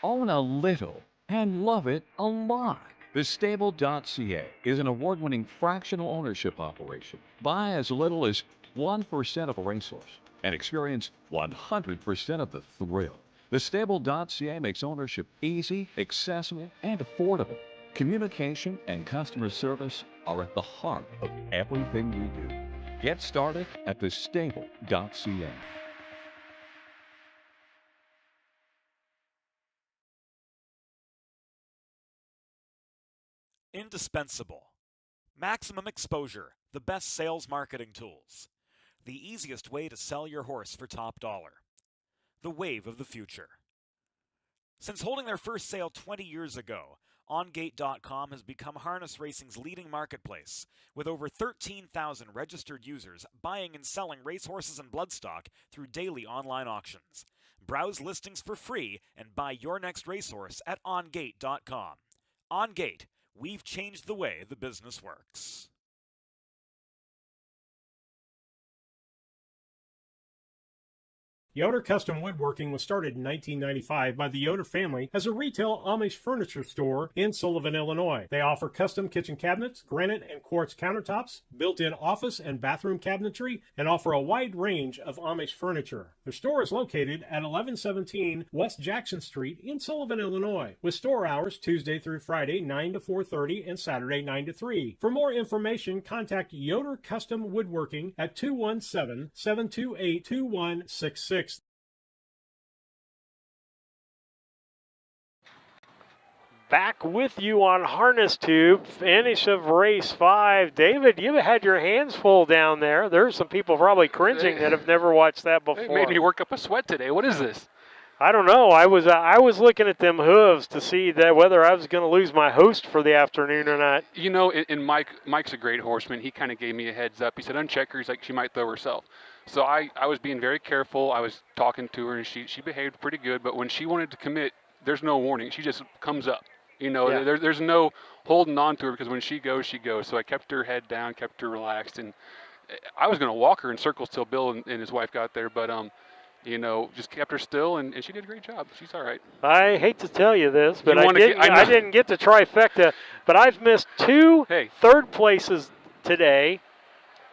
Own a little and love it a lot. TheStable.ca is an award-winning fractional ownership operation. Buy as little as 1% of a racehorse and experience 100% of the thrill. TheStable.ca makes ownership easy, accessible, and affordable. Communication and customer service are at the heart of everything we do. Get started at TheStable.ca. Indispensable. Maximum exposure, the best sales marketing tools. The easiest way to sell your horse for top dollar. The wave of the future. Since holding their first sale 20 years ago, OnGate.com has become harness racing's leading marketplace, with over 13,000 registered users buying and selling racehorses and bloodstock through daily online auctions. Browse listings for free and buy your next racehorse at OnGate.com. OnGate. We've changed the way the business works. Yoder Custom Woodworking was started in 1995 by the Yoder family as a retail Amish furniture store in Sullivan, Illinois. They offer custom kitchen cabinets, granite and quartz countertops, built-in office and bathroom cabinetry, and offer a wide range of Amish furniture. Their store is located at 1117 West Jackson Street in Sullivan, Illinois, with store hours Tuesday through Friday 9 to 4:30 and Saturday 9 to 3. For more information, contact Yoder Custom Woodworking at 217-728-2166. Back with you on Harness Tube, finish of race 5. David, you had your hands full down there. There's some people probably cringing that have never watched that before. It made me work up a sweat today. What is this? I don't know. I was looking at them hooves to see that whether I was going to lose my host for the afternoon or not. You know, and Mike's a great horseman. He kind of gave me a heads up. He said, uncheck her. He's like, she might throw herself. So I was being very careful. I was talking to her, and she behaved pretty good. But when she wanted to commit, there's no warning. She just comes up. You know, Yeah. there's no holding on to her because when she goes, she goes. So I kept her head down, kept her relaxed, and I was going to walk her in circles till Bill and his wife got there. But, you know, just kept her still, and she did a great job. She's all right. I hate to tell you this, but You I wanna didn't, get- I know. I didn't get to trifecta, but I've missed 2 Hey. third places today,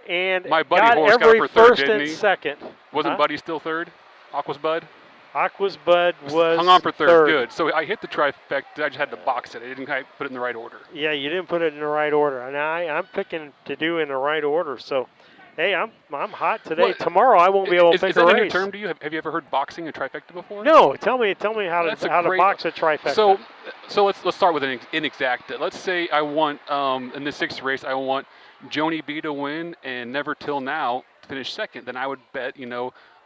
and My buddy got Horace got every for third, first didn't and he? second. Wasn't Huh? Buddy still third? Aqua's Bud? Aqua's Bud was hung on for third. Good. So I hit the trifecta. I just had to box it. I didn't quite put it in the right order. Yeah, you didn't put it in the right order, and I'm picking to do in the right order. So, hey, I'm hot today. Well, Tomorrow I won't be able to Is pick that a a new race. term to you? Have you ever heard boxing a trifecta before? No, tell me how That's a to great- box a trifecta. So let's start with an inexacta. Let's say I want in the 6th race I want Joni B to win and Never Till Now to finish second. Then I would bet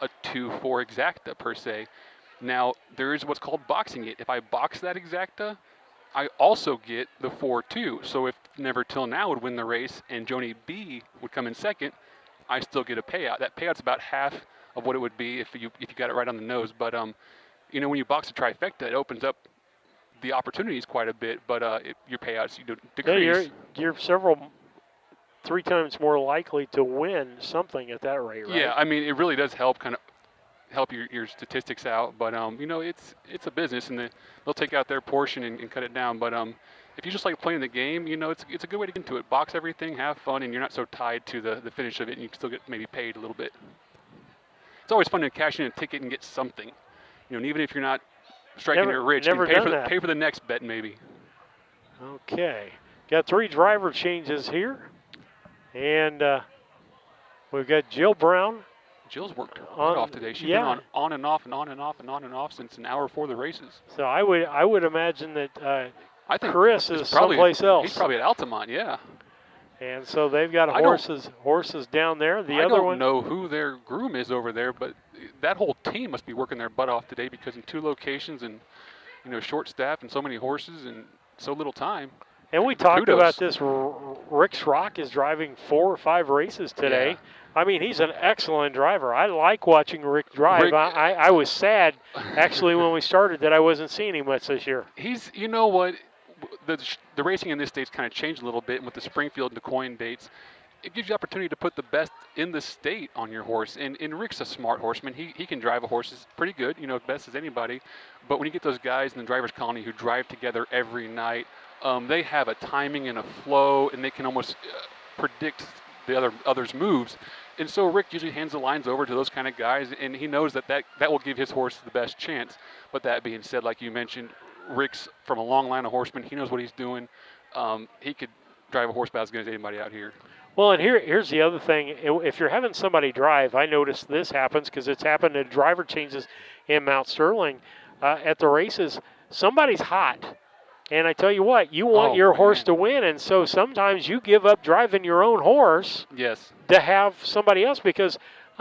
a 2-4 exacta per se. Now there is what's called boxing it. If I box that exacta, I also get the 4-2. So if Never Till Now would win the race and Joni B would come in second, I still get a payout. That payout's about half of what it would be if you got it right on the nose. But you know, when you box a trifecta, it opens up the opportunities quite a bit, but your payouts decrease. Yeah, you're 3 times more likely to win something at that rate, right? Yeah, I mean, it really does help help your statistics out, but you know, it's a business, and they'll take out their portion and cut it down. But if you just like playing the game, you know, it's a good way to get into it. Box everything, have fun, and you're not so tied to the finish of it, and you can still get maybe paid a little bit. It's always fun to cash in a ticket and get something, you know, and even if you're not striking it rich, you can pay for the next bet maybe. Okay, got 3 driver changes here, and we've got Jill Brown. Jill's worked right off today. She's been on and off and on and off and on and off since an hour before the races. So I would imagine that I think Chris is someplace else. He's probably at Altamont, yeah. And so they've got horses down there. I don't know who their groom is over there, but that whole team must be working their butt off today, because in 2 locations and, you know, short staff and so many horses and so little time. And we talked about this. Rick Schrock is driving 4 or 5 races today. Yeah. I mean, he's an excellent driver. I like watching Rick drive. I was sad, actually, when we started that I wasn't seeing him much this year. You know what, the racing in this state's kind of changed a little bit with the Springfield and DuQuoin dates. It gives you opportunity to put the best in the state on your horse. And Rick's a smart horseman. He can drive a horse. It's pretty good, you know, best as anybody. But when you get those guys in the driver's colony who drive together every night, they have a timing and a flow, and they can almost predict the other's moves. And so Rick usually hands the lines over to those kind of guys, and he knows that will give his horse the best chance. But that being said, like you mentioned, Rick's from a long line of horsemen. He knows what he's doing. He could drive a horse about as good as anybody out here. Well, and here's the other thing. If you're having somebody drive, I noticed this happens because it's happened to driver changes in Mount Sterling at the races. Somebody's hot. And I tell you what, you want your horse to win, and so sometimes you give up driving your own horse to have somebody else, because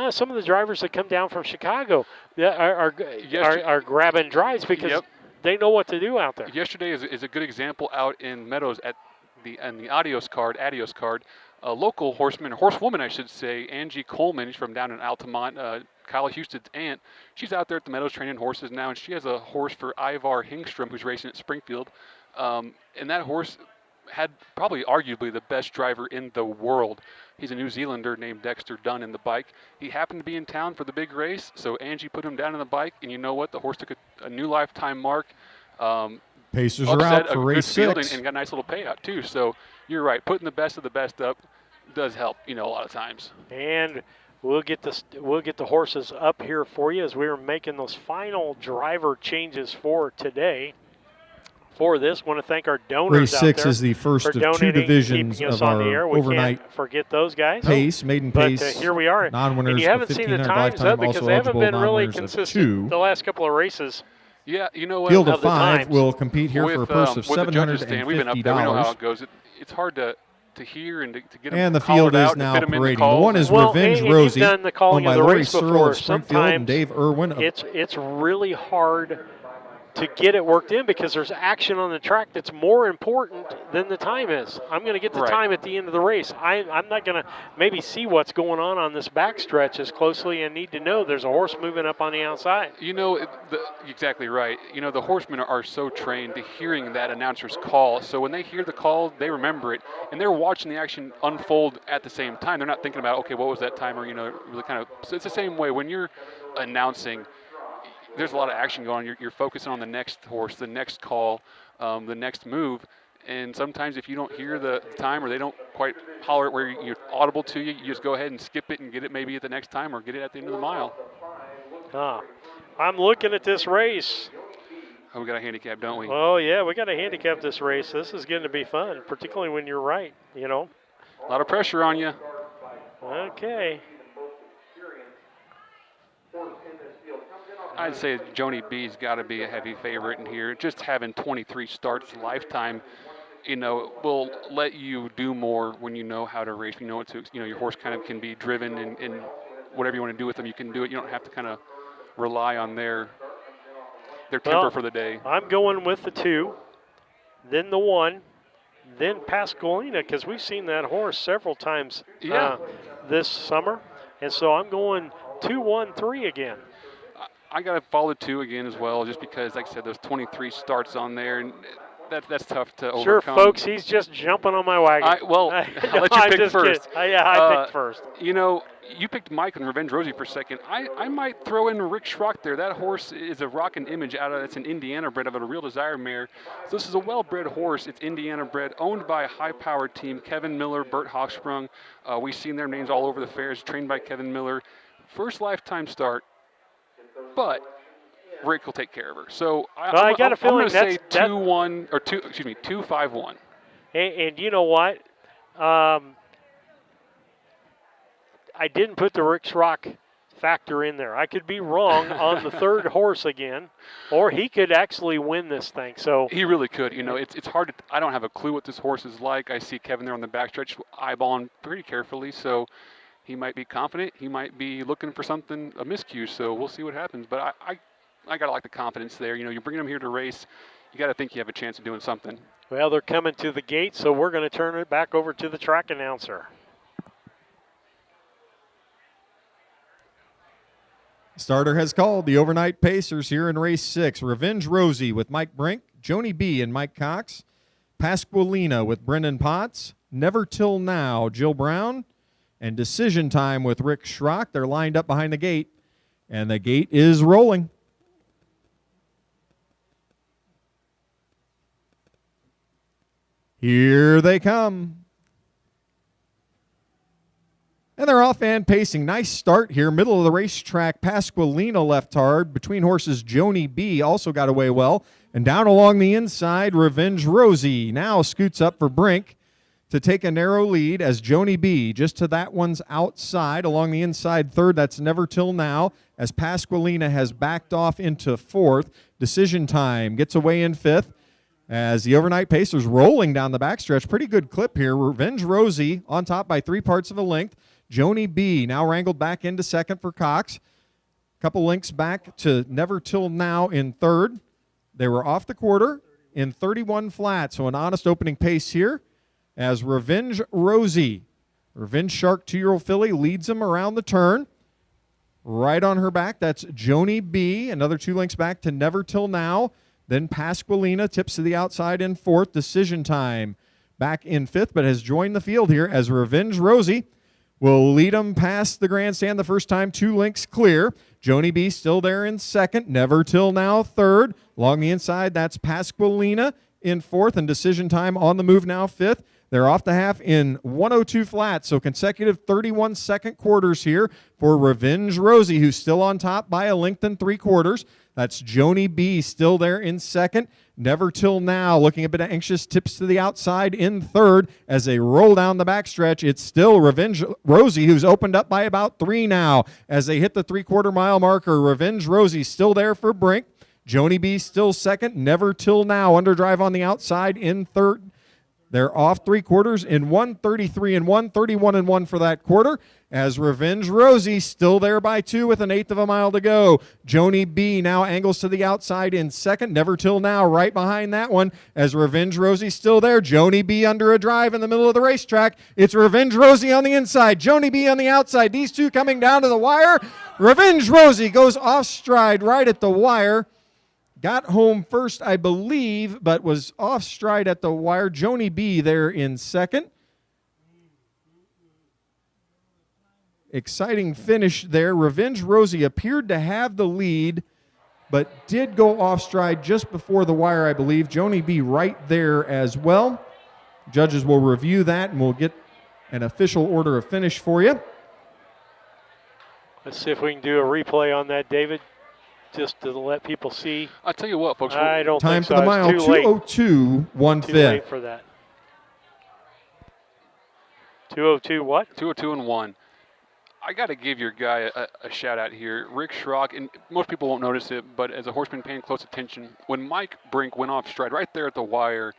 some of the drivers that come down from Chicago are grabbing drives because they know what to do out there. Yesterday is a good example out in Meadows at the Adios card. A local horsewoman, I should say, Angie Coleman, she's from down in Altamont, Kyle Houston's aunt. She's out there at the Meadows training horses now, and she has a horse for Ivar Hingstrom, who's racing at Springfield. And that horse had probably arguably the best driver in the world. He's a New Zealander named Dexter Dunn in the bike. He happened to be in town for the big race, so Angie put him down in the bike, and you know what? The horse took a new lifetime mark. Pacers are out for race 6. And got a nice little payout, too. So you're right. Putting the best of the best up does help, you know, a lot of times. And we'll get the horses up here for you as we are making those final driver changes for today. For this, want to thank our donors Race 6 is the first of 2 divisions of our overnight can't forget those guys. Pace, maiden pace. But here we are. Non-winners and you haven't seen the times up because they haven't been really consistent the last couple of races. Yeah, you know what? Field of 5 will compete here for a purse of $750. We've been up there. We know how it goes. It's hard to hear and to get them. And the field is now parading. The one is Revenge Rosie, done the calling owned by of the Lori race Searle before. of Springfield and Dave Irwin. It's really hard to get it worked in because there's action on the track that's more important than the time is. I'm going to get the time at the end of the race. I'm not going to maybe see what's going on this backstretch as closely and need to know there's a horse moving up on the outside. You know, exactly right. You know, the horsemen are so trained to hearing that announcer's call. So when they hear the call, they remember it. And they're watching the action unfold at the same time. They're not thinking about, okay, what was that time? Or, you know, really kind of. So it's the same way when you're announcing. There's a lot of action going on. You're focusing on the next horse, the next call, the next move. And sometimes if you don't hear the time or they don't quite holler it where you're audible to you, you just go ahead and skip it and get it maybe at the next time or get it at the end of the mile. I'm looking at this race. Oh, we got a handicap, don't we? Oh, yeah, we got to handicap this race. This is going to be fun, particularly when you're right, you know. A lot of pressure on you. Okay. I'd say Joni B's got to be a heavy favorite in here. Just having 23 starts lifetime, you know, will let you do more when you know how to race. You know what to, you know, your horse kind of can be driven and whatever you want to do with them, you can do it. You don't have to kind of rely on their temper for the day. I'm going with the 2, then the 1, then Pasqualina, because we've seen that horse several times this summer. And so I'm going 2, 1, 3 again. I got to follow the 2 again as well, just because, like I said, there's 23 starts on there, and that's tough to overcome. Sure, folks, he's just jumping on my wagon. I'll let you pick first. I picked first. You picked Mike and Revenge Rosie for second. I might throw in Rick Schrock there. That horse is a rockin' image it's an Indiana bred of a Real Desire mare. So this is a well-bred horse. It's Indiana bred, owned by a high-powered team, Kevin Miller, Bert Hochsprung. We've seen their names all over the fairs, trained by Kevin Miller. First lifetime start, but Rick will take care of her. So I got a feeling I'm going to say 2-1 or 2-5-1. And you know what? I didn't put the Rick Schrock factor in there. I could be wrong on the third horse again, or he could actually win this thing. So he really could. It's hard to. I don't have a clue what this horse is like. I see Kevin there on the backstretch, eyeballing pretty carefully. So he might be confident. He might be looking for something, a miscue. So we'll see what happens. But I gotta like the confidence there. You're bringing him here to race. You got to think you have a chance of doing something. Well, they're coming to the gate, so we're going to turn it back over to the track announcer. Starter has called the overnight pacers here in race 6. Revenge Rosie with Mike Brink, Joni B and Mike Cox, Pasqualina with Brendan Potts, Never Till Now, Jill Brown, and Decision Time with Rick Schrock. They're lined up behind the gate, and the gate is rolling. Here they come. And they're off and pacing. Nice start here. Middle of the racetrack. Pasqualina left hard. Between horses, Joni B also got away well. And down along the inside, Revenge Rosie now scoots up for Brink to take a narrow lead as Joni B just to that one's outside. Along the inside third, that's Never Till Now, as Pasqualina has backed off into fourth. Decision Time gets away in fifth as the overnight pacers rolling down the backstretch. Pretty good clip here. Revenge Rosie on top by 3 parts of a length. Joni B now wrangled back into second for Cox. Couple links back to Never Till Now in third. They were off the quarter in 31 flat, so an honest opening pace here as Revenge Rosie, Revenge Shark 2-year-old filly, leads them around the turn. Right on her back, that's Joni B. Another 2 links back to Never Till Now. Then Pasqualina tips to the outside in fourth. Decision Time back in fifth, but has joined the field here as Revenge Rosie will lead them past the grandstand the first time, 2 links clear. Joni B still there in second. Never Till Now third. Along the inside, that's Pasqualina in fourth, and Decision Time on the move now fifth. They're off the half in 102 flat, so consecutive 31-second quarters here for Revenge Rosie, who's still on top by a length and 3/4. That's Joni B still there in second. Never Till Now looking a bit anxious, tips to the outside in third as they roll down the backstretch. It's still Revenge Rosie who's opened up by about 3 now as they hit the 3/4 mile marker. Revenge Rosie still there for Brink. Joni B still second. Never Till Now underdrive on the outside in third. They're off 3/4 in 1:33 and 1:31 and 1 for that quarter as Revenge Rosie still there by 2 with 1/8 of a mile to go. Joni B now angles to the outside in second. Never Till Now right behind that one as Revenge Rosie still there. Joni B under a drive in the middle of the racetrack. It's Revenge Rosie on the inside. Joni B on the outside. These two coming down to the wire. Revenge Rosie goes off stride right at the wire. Got home first, I believe, but was off stride at the wire. Joni B there in second. Exciting finish there. Revenge Rosie appeared to have the lead, but did go off stride just before the wire, I believe. Joni B right there as well. Judges will review that, and we'll get an official order of finish for you. Let's see if we can do a replay on that, David, just to let people see. I'll tell you what, folks. I don't time think so. for the mile, 2:02, 1/5. Too late for that. 2:02 what? 2:02 and 1. I got to give your guy a shout out here. Rick Schrock, and most people won't notice it, but as a horseman paying close attention, when Mike Brink went off stride right there at the wire,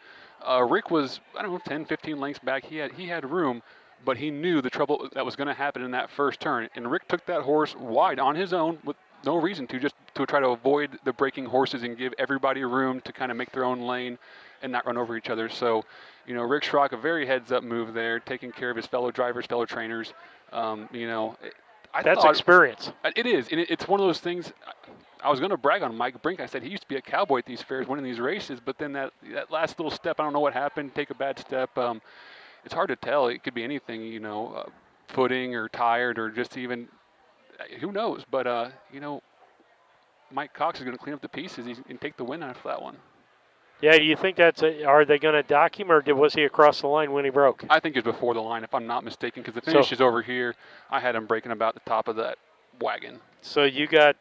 Rick was, 10, 15 lengths back. He had room, but he knew the trouble that was going to happen in that first turn. And Rick took that horse wide on his own with no reason to, just to try to avoid the breaking horses and give everybody room to kind of make their own lane and not run over each other. So, Rick Schrock, a very heads-up move there, taking care of his fellow drivers, fellow trainers. That's experience. It is, and it's one of those things. I was going to brag on Mike Brink. I said he used to be a cowboy at these fairs, winning these races. But then that last little step, I don't know what happened. Take a bad step. It's hard to tell. It could be anything, footing or tired or just even, who knows. But Mike Cox is going to clean up the pieces and take the win out of that one. Yeah, do you think are they going to dock him, or was he across the line when he broke? I think it's before the line, if I'm not mistaken, because the finish is over here. I had him breaking about the top of that wagon. So you got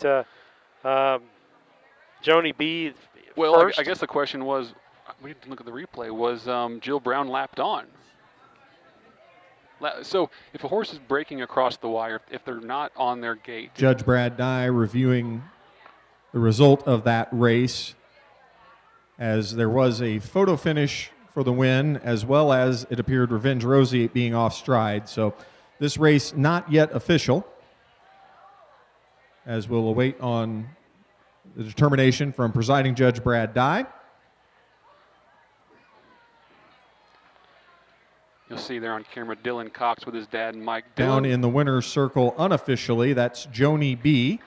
Joni B. Well, first? I guess the question was, we didn't look at the replay, was Jill Brown lapped on? So if a horse is breaking across the wire, if they're not on their gate. Judge Brad Dye reviewing the result of that race, as there was a photo finish for the win, as well as it appeared Revenge Rosie being off stride. So this race not yet official, as we'll await on the determination from presiding Judge Brad Dye. You'll see there on camera Dylan Cox with his dad and Mike. Down in the winner's circle unofficially, that's Joni B.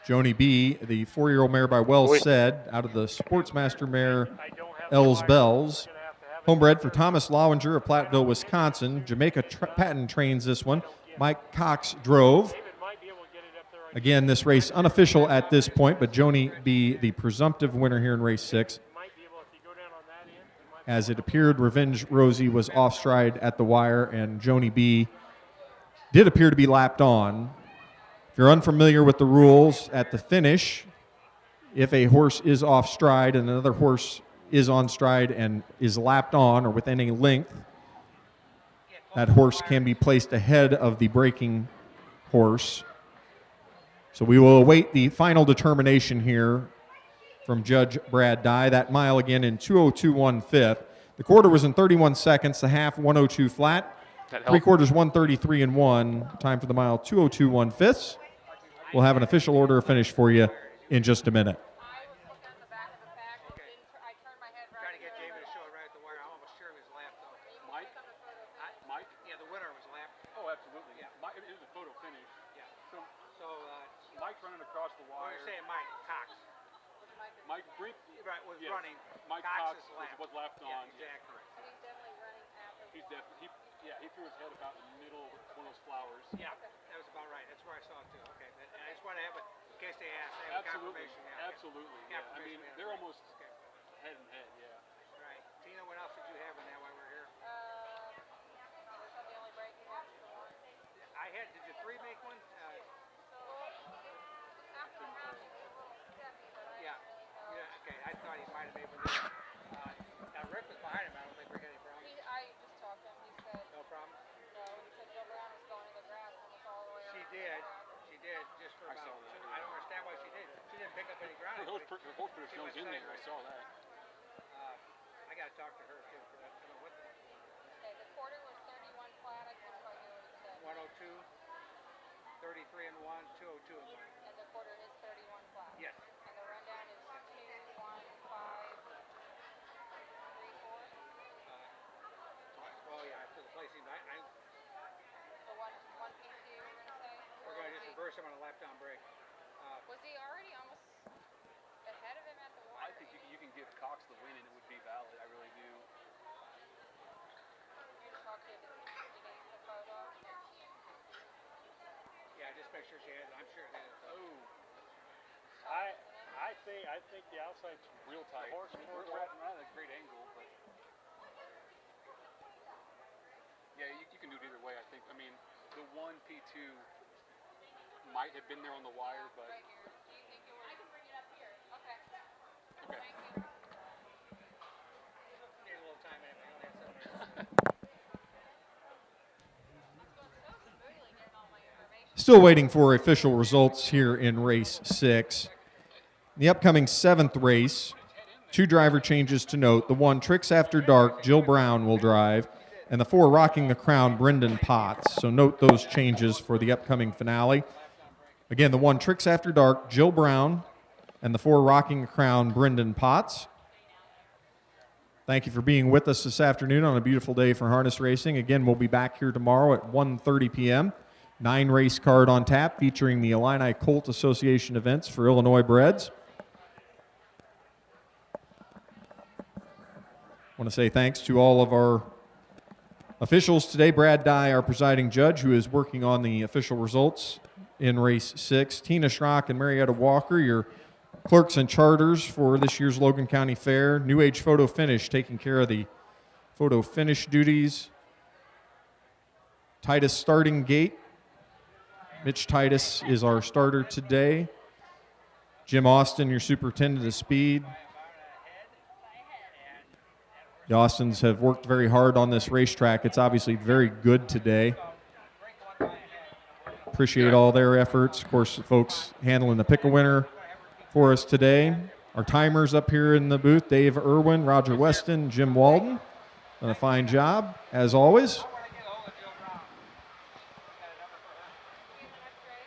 Joni B., the 4-year-old mare by Wells Said, out of the Sportsmaster mare Els Bells. Homebred for Thomas Lowinger of Platteville, Wisconsin. Jamaica Patton trains this one. Mike Cox drove. Again, this race unofficial at this point, but Joni B., the presumptive winner here in race 6. As it appeared, Revenge Rosie was off stride at the wire, and Joni B. did appear to be lapped on. If you're unfamiliar with the rules at the finish, if a horse is off stride and another horse is on stride and is lapped on or within a length, that horse can be placed ahead of the breaking horse. So we will await the final determination here from Judge Brad Dye. That mile again in 2:02.1/5. The quarter was in 31 seconds, the half 1:02 flat. 3/4 1:33 and 1. Time for the mile 2:02.1/5. We'll have an official order of finish for you in just a minute. Mike Brink was running. Mike Cox was lapped on. Exactly. He's definitely, he threw his head about in the middle of one of those flowers. Yeah, that was about right. That's where I saw it too. Okay, and I just want to have it in case they ask. I have confirmation. Yeah. Absolutely. Yeah. I mean, they're almost head and head. Yeah. Right. Tina, what else did you have in that while we're here? The only break you have is the one. I had. Did you 3 make one? Yeah. Yeah. Okay. I thought he might have made one. Now Rick was behind him. I don't think we're getting problems. I just talked to him. He said no problem. No. He said Jill Brown was going to the grass almost all the way around. She did. She did just for about. I don't understand why she did. She didn't pick up any ground. Her horse put her nose in there. I saw that. I got to talk to her too. I don't know what. Okay. The quarter was 31 flat. I couldn't quite hear what he said. 102, 33 and 1, 202 and 1. And the quarter is 31 flat. Yes. And the rundown is 2, 1, 5, 3, 4. Well, yeah, for the placing, So one P2 we're gonna say. We're gonna just reverse him on a lap down break. Was he already almost ahead of him at the wire? I think you can give Cox the win and it would be valid. I really do. You just talked to the photo. Yeah, just make sure she has. I'm sure it has. Oh. I think the outside's Real tight. Horse we're at a great angle, but yeah, you can do it either way. I think. I mean, the 1 P2 might have been there on the wire, but. Right here. Do you think it was? I can bring it up here. Okay. Okay. Thank you. Need a little time anyway. I only have 7 minutes. Still waiting for official results here in race 6. The upcoming 7th race, 2 driver changes to note. The 1, Tricks After Dark, Jill Brown will drive, and the 4, Rocking the Crown, Brendan Potts. So note those changes for the upcoming finale. Again, the 1, Tricks After Dark, Jill Brown, and the 4, Rocking the Crown, Brendan Potts. Thank you for being with us this afternoon on a beautiful day for harness racing. Again, we'll be back here tomorrow at 1:30 p.m. 9-race card on tap featuring the Illini Colt Association events for Illinois breds. I want to say thanks to all of our officials today. Brad Dye, our presiding judge, who is working on the official results in race 6. Tina Schrock and Marietta Walker, your clerks and charters for this year's Logan County Fair. New Age Photo Finish taking care of the photo finish duties. Titus starting gate. Mitch Titus is our starter today. Jim Austin, your superintendent of speed. The Austins have worked very hard on this racetrack. It's obviously very good today. Appreciate all their efforts. Of course, the folks handling the pick-a-winner for us today. Our timers up here in the booth, Dave Irwin, Roger Weston, Jim Walden. Done a fine job, as always.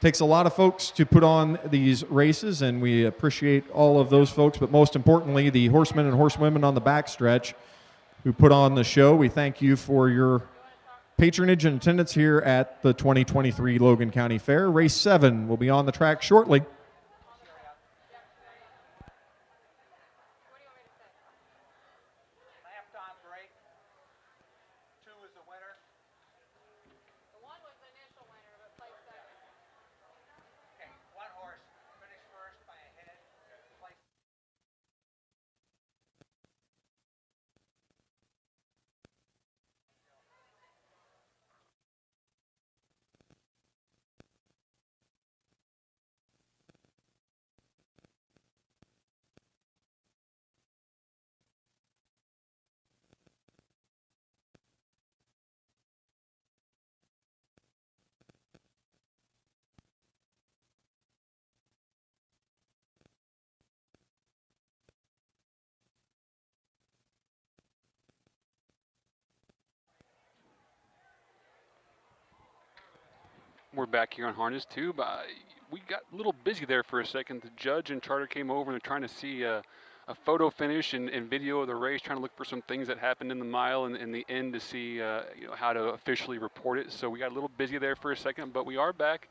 Takes a lot of folks to put on these races, and we appreciate all of those folks, but most importantly, the horsemen and horsewomen on the backstretch who put on the show. We thank you for your patronage and attendance here at the 2023 Logan County Fair. Race 7 will be on the track shortly. Left-on break. 2 is the winner. The 1 was the initial winner, but placed second. Okay, 1 horse finished first by a head. Placed We're back here on Harness Tube. We got a little busy there for a second. The judge and charter came over and they're trying to see a photo finish and video of the race, trying to look for some things that happened in the mile and in the end to see how to officially report it. So we got a little busy there for a second, but we are back.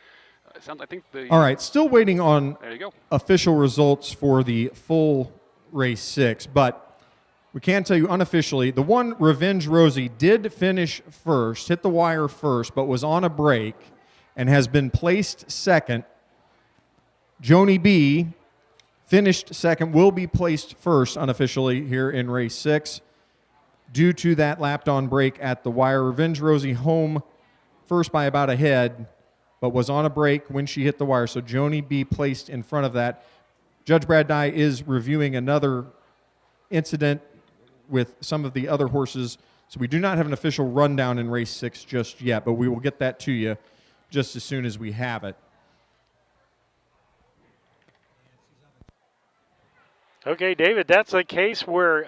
I think All right, still waiting on there you go. official results for the full race 6, but we can tell you unofficially, the one Revenge Rosie did finish first, hit the wire first, but was on a break and has been placed second. Joni B finished second, will be placed first unofficially here in race 6 due to that lapped on break at the wire. Revenge Rosie home first by about a head, but was on a break when she hit the wire. So Joni B placed in front of that. Judge Brad Dye is reviewing another incident with some of the other horses. So we do not have an official rundown in race 6 just yet, but we will get that to you just as soon as we have it. Okay, David, that's a case where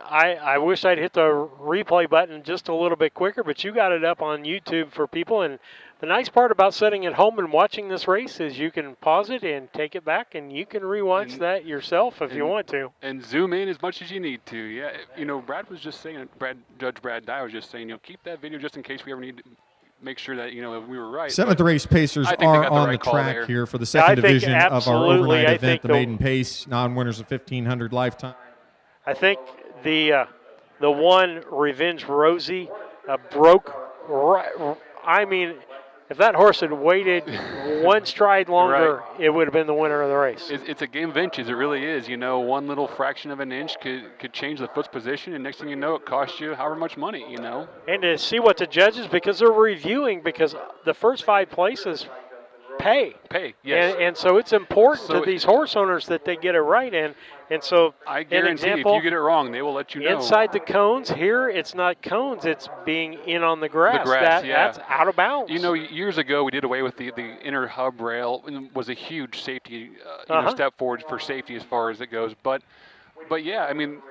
I wish I'd hit the replay button just a little bit quicker, but you got it up on YouTube for people. And the nice part about sitting at home and watching this race is you can pause it and take it back, and you can rewatch that yourself if you want to. And zoom in as much as you need to. Yeah, Brad was just saying, Judge Brad Dye was just saying, keep that video just in case we ever need to make sure that, we were right. Seventh race pacers are on the track here for the second division of our overnight event, the maiden pace, non-winners of 1,500 lifetime. I think the one Revenge Rosie broke. I mean, if that horse had waited one stride longer, it would have been the winner of the race. It's a game of inches. It really is. One little fraction of an inch could change the foot's position, and next thing you know, it costs you however much money, And to see what the judges, because they're reviewing, because the first 5 places pay. Yes. And so it's important to these horse owners that they get it right. And so, I guarantee if you get it wrong, they will let you know. Inside the cones, here it's not cones, it's being in on the grass. That's out of bounds. Years ago we did away with the inner hub rail, and was a huge safety step forward for safety as far as it goes. But yeah, I mean,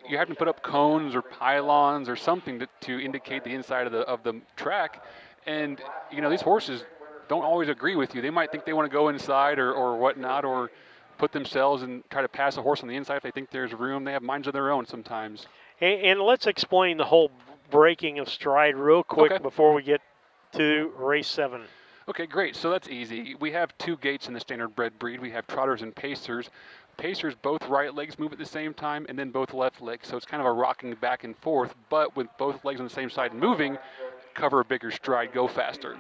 you have to put up cones or pylons or something to indicate the inside of the track. And these horses don't always agree with you. They might think they want to go inside or whatnot, or put themselves and try to pass a horse on the inside if they think there's room. They have minds of their own sometimes. And let's explain the whole breaking of stride real quick before we get to race 7. Okay, great. So that's easy. We have 2 gaits in the standard bred breed. We have trotters and pacers. Pacers, both right legs move at the same time, and then both left legs. So it's kind of a rocking back and forth, but with both legs on the same side moving, cover a bigger stride, go faster.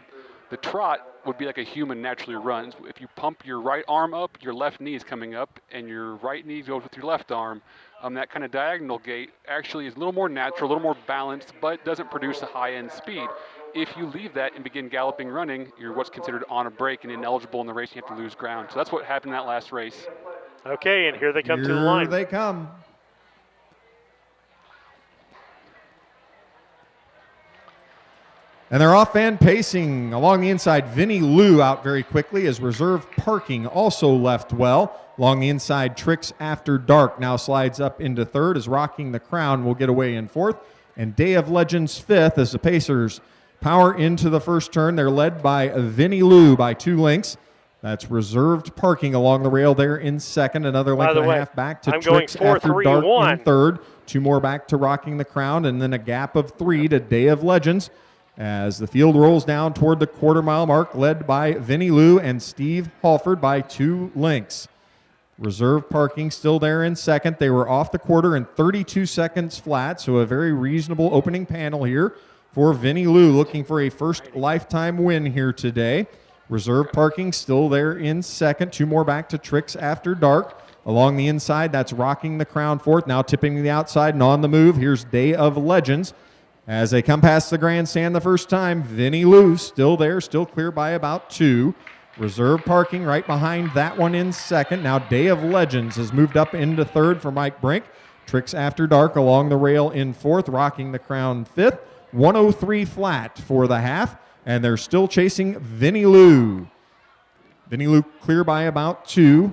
The trot would be like a human naturally runs. If you pump your right arm up, your left knee is coming up, and your right knee goes with your left arm. That kind of diagonal gait actually is a little more natural, a little more balanced, but doesn't produce a high-end speed. If you leave that and begin galloping running, you're what's considered on a break and ineligible in the race. You have to lose ground. So that's what happened in that last race. Okay, and here they come to the line. Here they come. And they're off and pacing along the inside. Vinny Liu out very quickly as reserve parking also left well. Along the inside, Tricks After Dark now slides up into third as Rocking the Crown will get away in fourth. And Day of Legends fifth as the Pacers power into the first turn. They're led by Vinny Liu by 2 lengths. That's reserved parking along the rail there in second. Another length and a half back to Tricks After Dark in third. 2 more back to Rocking the Crown, and then a gap of 3 to Day of Legends as the field rolls down toward the quarter-mile mark, led by Vinny Liu and Steve Halford by 2 lengths. Reserve parking still there in second. They were off the quarter in 32 seconds flat, so a very reasonable opening panel here for Vinny Liu, looking for a first lifetime win here today. Reserve parking still there in second. 2 more back to Tricks After Dark. Along the inside, that's Rocking the Crown fourth. Now tipping to the outside and on the move. Here's Day of Legends. As they come past the grandstand the first time, Vinny Liu still there, still clear by about 2. Reserve parking right behind that one in second. Now Day of Legends has moved up into third for Mike Brink. Tricks After Dark along the rail in fourth. Rocking the Crown fifth. 103 flat for the half. And they're still chasing Vinny Liu. Vinny Liu clear by about 2.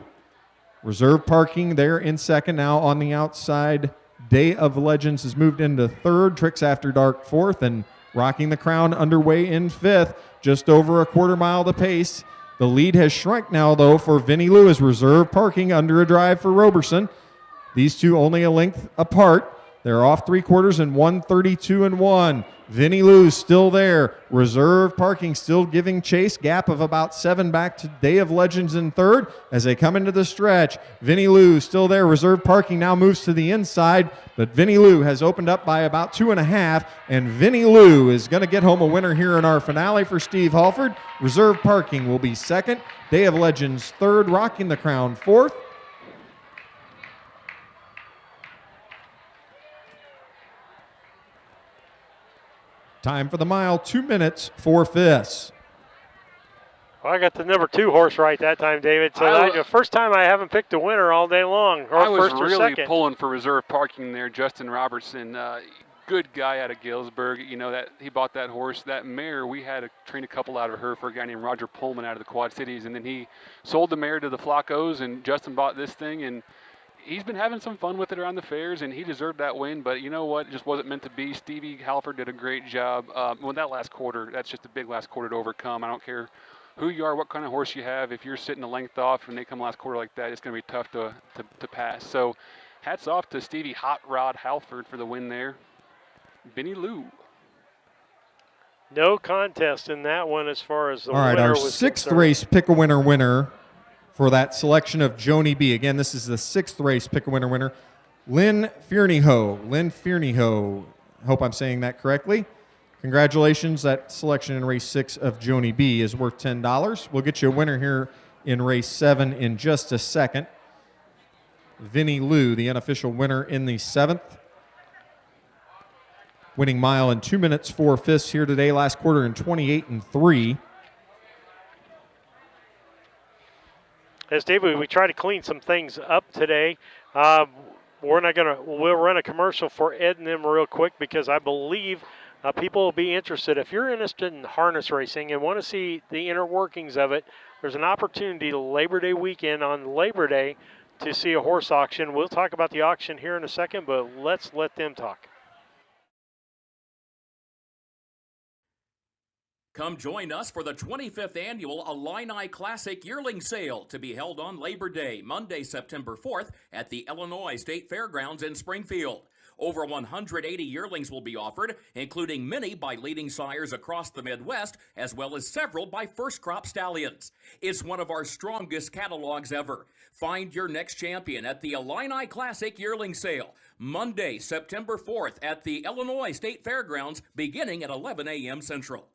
Reserve parking there in second. Now on the outside, Day of Legends has moved into third. Tricks After Dark fourth. And Rocking the Crown underway in fifth. Just over a quarter mile the pace. The lead has shrunk now, though, for Vinny Liu as reserve parking under a drive for Roberson. These two only a length apart. They're off 3/4 and 1:32.1. Vinny Liu still there. Reserve parking still giving chase. Gap of about 7 back to Day of Legends in third as they come into the stretch. Vinny Liu still there. Reserve parking now moves to the inside, but Vinny Liu has opened up by about 2.5, and Vinny Liu is going to get home a winner here in our finale for Steve Halford. Reserve parking will be second. Day of Legends third. Rocking the Crown fourth. Time for the mile, 2 minutes, 4 fifths. Well, I got the number 2 horse right that time, David. So the first time I haven't picked a winner all day long, or I was first or really second. pulling for reserve parking there. Justin Robertson, good guy out of Galesburg. You know that he bought that horse. That mare, we had to train a couple out of her for a guy named Roger Pullman out of the Quad Cities, and then he sold the mare to the Flacos, and Justin bought this thing, and he's been having some fun with it around the fairs, and he deserved that win. But you know what? It just wasn't meant to be. Stevie Halford did a great job. Well, that last quarter, that's just a big last quarter to overcome. I don't care who you are, what kind of horse you have. If you're sitting a length off and they come last quarter like that, it's going to be tough to pass. So hats off to Stevie Hot Rod Halford for the win there. Vinny Liu. No contest in that one as far as the winner was concerned. All right, our 6th race pick-a-winner for that selection of Joni B. Again, this is the 6th race pick-a-winner. Lynn Fierneho. Hope I'm saying that correctly. Congratulations. That selection in race 6 of Joni B is worth $10. We'll get you a winner here in race 7 in just a second. Vinny Liu, the unofficial winner in the 7th. Winning mile in 2 minutes, 4 fifths here today. Last quarter in 28.3. As David, we try to clean some things up today. We'll run a commercial for Ed and them real quick because I believe people will be interested. If you're interested in harness racing and want to see the inner workings of it, there's an opportunity Labor Day weekend on Labor Day to see a horse auction. We'll talk about the auction here in a second, but let's let them talk. Come join us for the 25th Annual Illini Classic Yearling Sale to be held on Labor Day, Monday, September 4th at the Illinois State Fairgrounds in Springfield. Over 180 yearlings will be offered, including many by leading sires across the Midwest, as well as several by first crop stallions. It's one of our strongest catalogs ever. Find your next champion at the Illini Classic Yearling Sale, Monday, September 4th at the Illinois State Fairgrounds, beginning at 11 a.m. Central.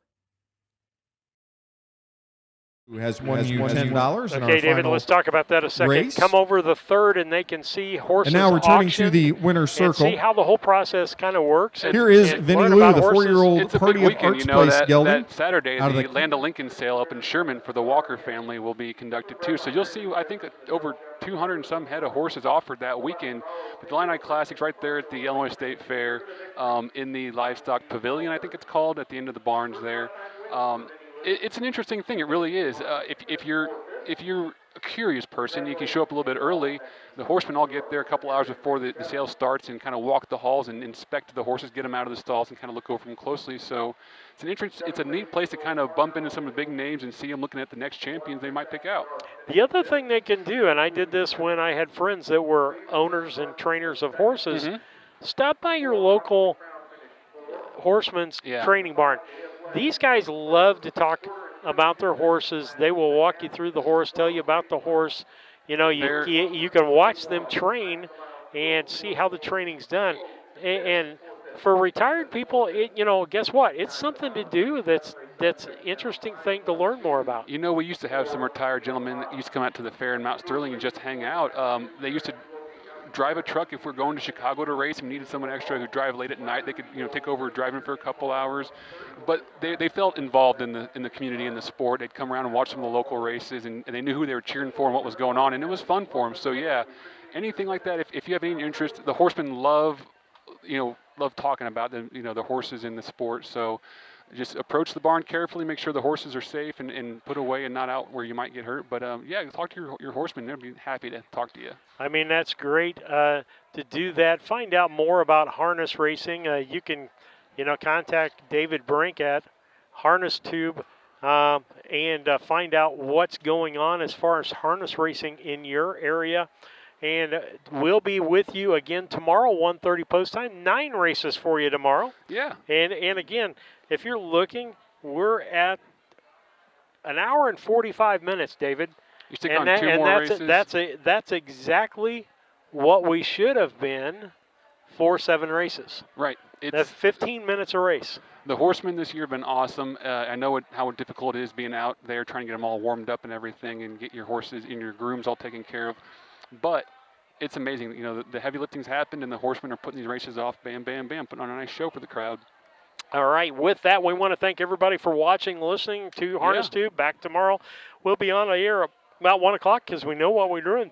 Who has won you $10 in our Okay, David, final let's talk about that a second. race. Come over the third, and they can see horses And now returning to auctioned the winner's circle. and see how the whole process kind of works. Here is and Vinny learn Lou, about the horses. 4-year-old It's a Party big of weekend, Arts you know, Place that gelding. Saturday, out of the the- Land of Lincoln sale up in Sherman for the Walker family will be conducted too. So you'll see, I think, over 200 and some head of horses offered that weekend. But the Illini Classic's right there at the Illinois State Fair in the Livestock Pavilion, I think it's called, at the end of the barns there. It's an interesting thing. It really is. If you're a curious person, you can show up a little bit early. The horsemen all get there a couple hours before the sale starts and kind of walk the halls and inspect the horses, get them out of the stalls, and kind of look over them closely. So it's a neat place to kind of bump into some of the big names and see them looking at the next champions they might pick out. The other thing they can do, and I did this when I had friends that were owners and trainers of horses, stop by your local horseman's training barn. These guys love to talk about their horses. They will walk you through the horse, tell you about the horse. You know, you can watch them train and see how the training's done. And for retired people, guess what? It's something to do that's interesting thing to learn more about. You know, we used to have some retired gentlemen that used to come out to the fair in Mount Sterling and just hang out. They used to drive a truck if we're going to Chicago to race and needed someone extra who drive late at night. They could, take over driving for a couple hours. But they felt involved in the community and the sport. They'd come around and watch some of the local races, and they knew who they were cheering for and what was going on, and it was fun for them. So yeah, anything like that. If you have any interest, the horsemen love talking about the horses in the sport. So just approach the barn carefully, make sure the horses are safe and put away and not out where you might get hurt. But talk to your horseman. They'll be happy to talk to you. I mean, that's great to do that. Find out more about harness racing. You can, contact David Brink at Harness Tube and find out what's going on as far as harness racing in your area. And we'll be with you again tomorrow, 1:30 post time. 9 races for you tomorrow. Yeah. And again, if you're looking, we're at an hour and 45 minutes, David. You stick on 2 more races. That's exactly what we should have been for 7 races. Right. That's 15 minutes a race. The horsemen this year have been awesome. I know how difficult it is being out there trying to get them all warmed up and everything and get your horses and your grooms all taken care of. But it's amazing. The heavy lifting's happened and the horsemen are putting these races off. Bam, bam, bam. Putting on a nice show for the crowd. All right. With that, we want to thank everybody for watching, listening to Harness Tube. Back tomorrow. We'll be on the air about 1 o'clock because we know what we're doing.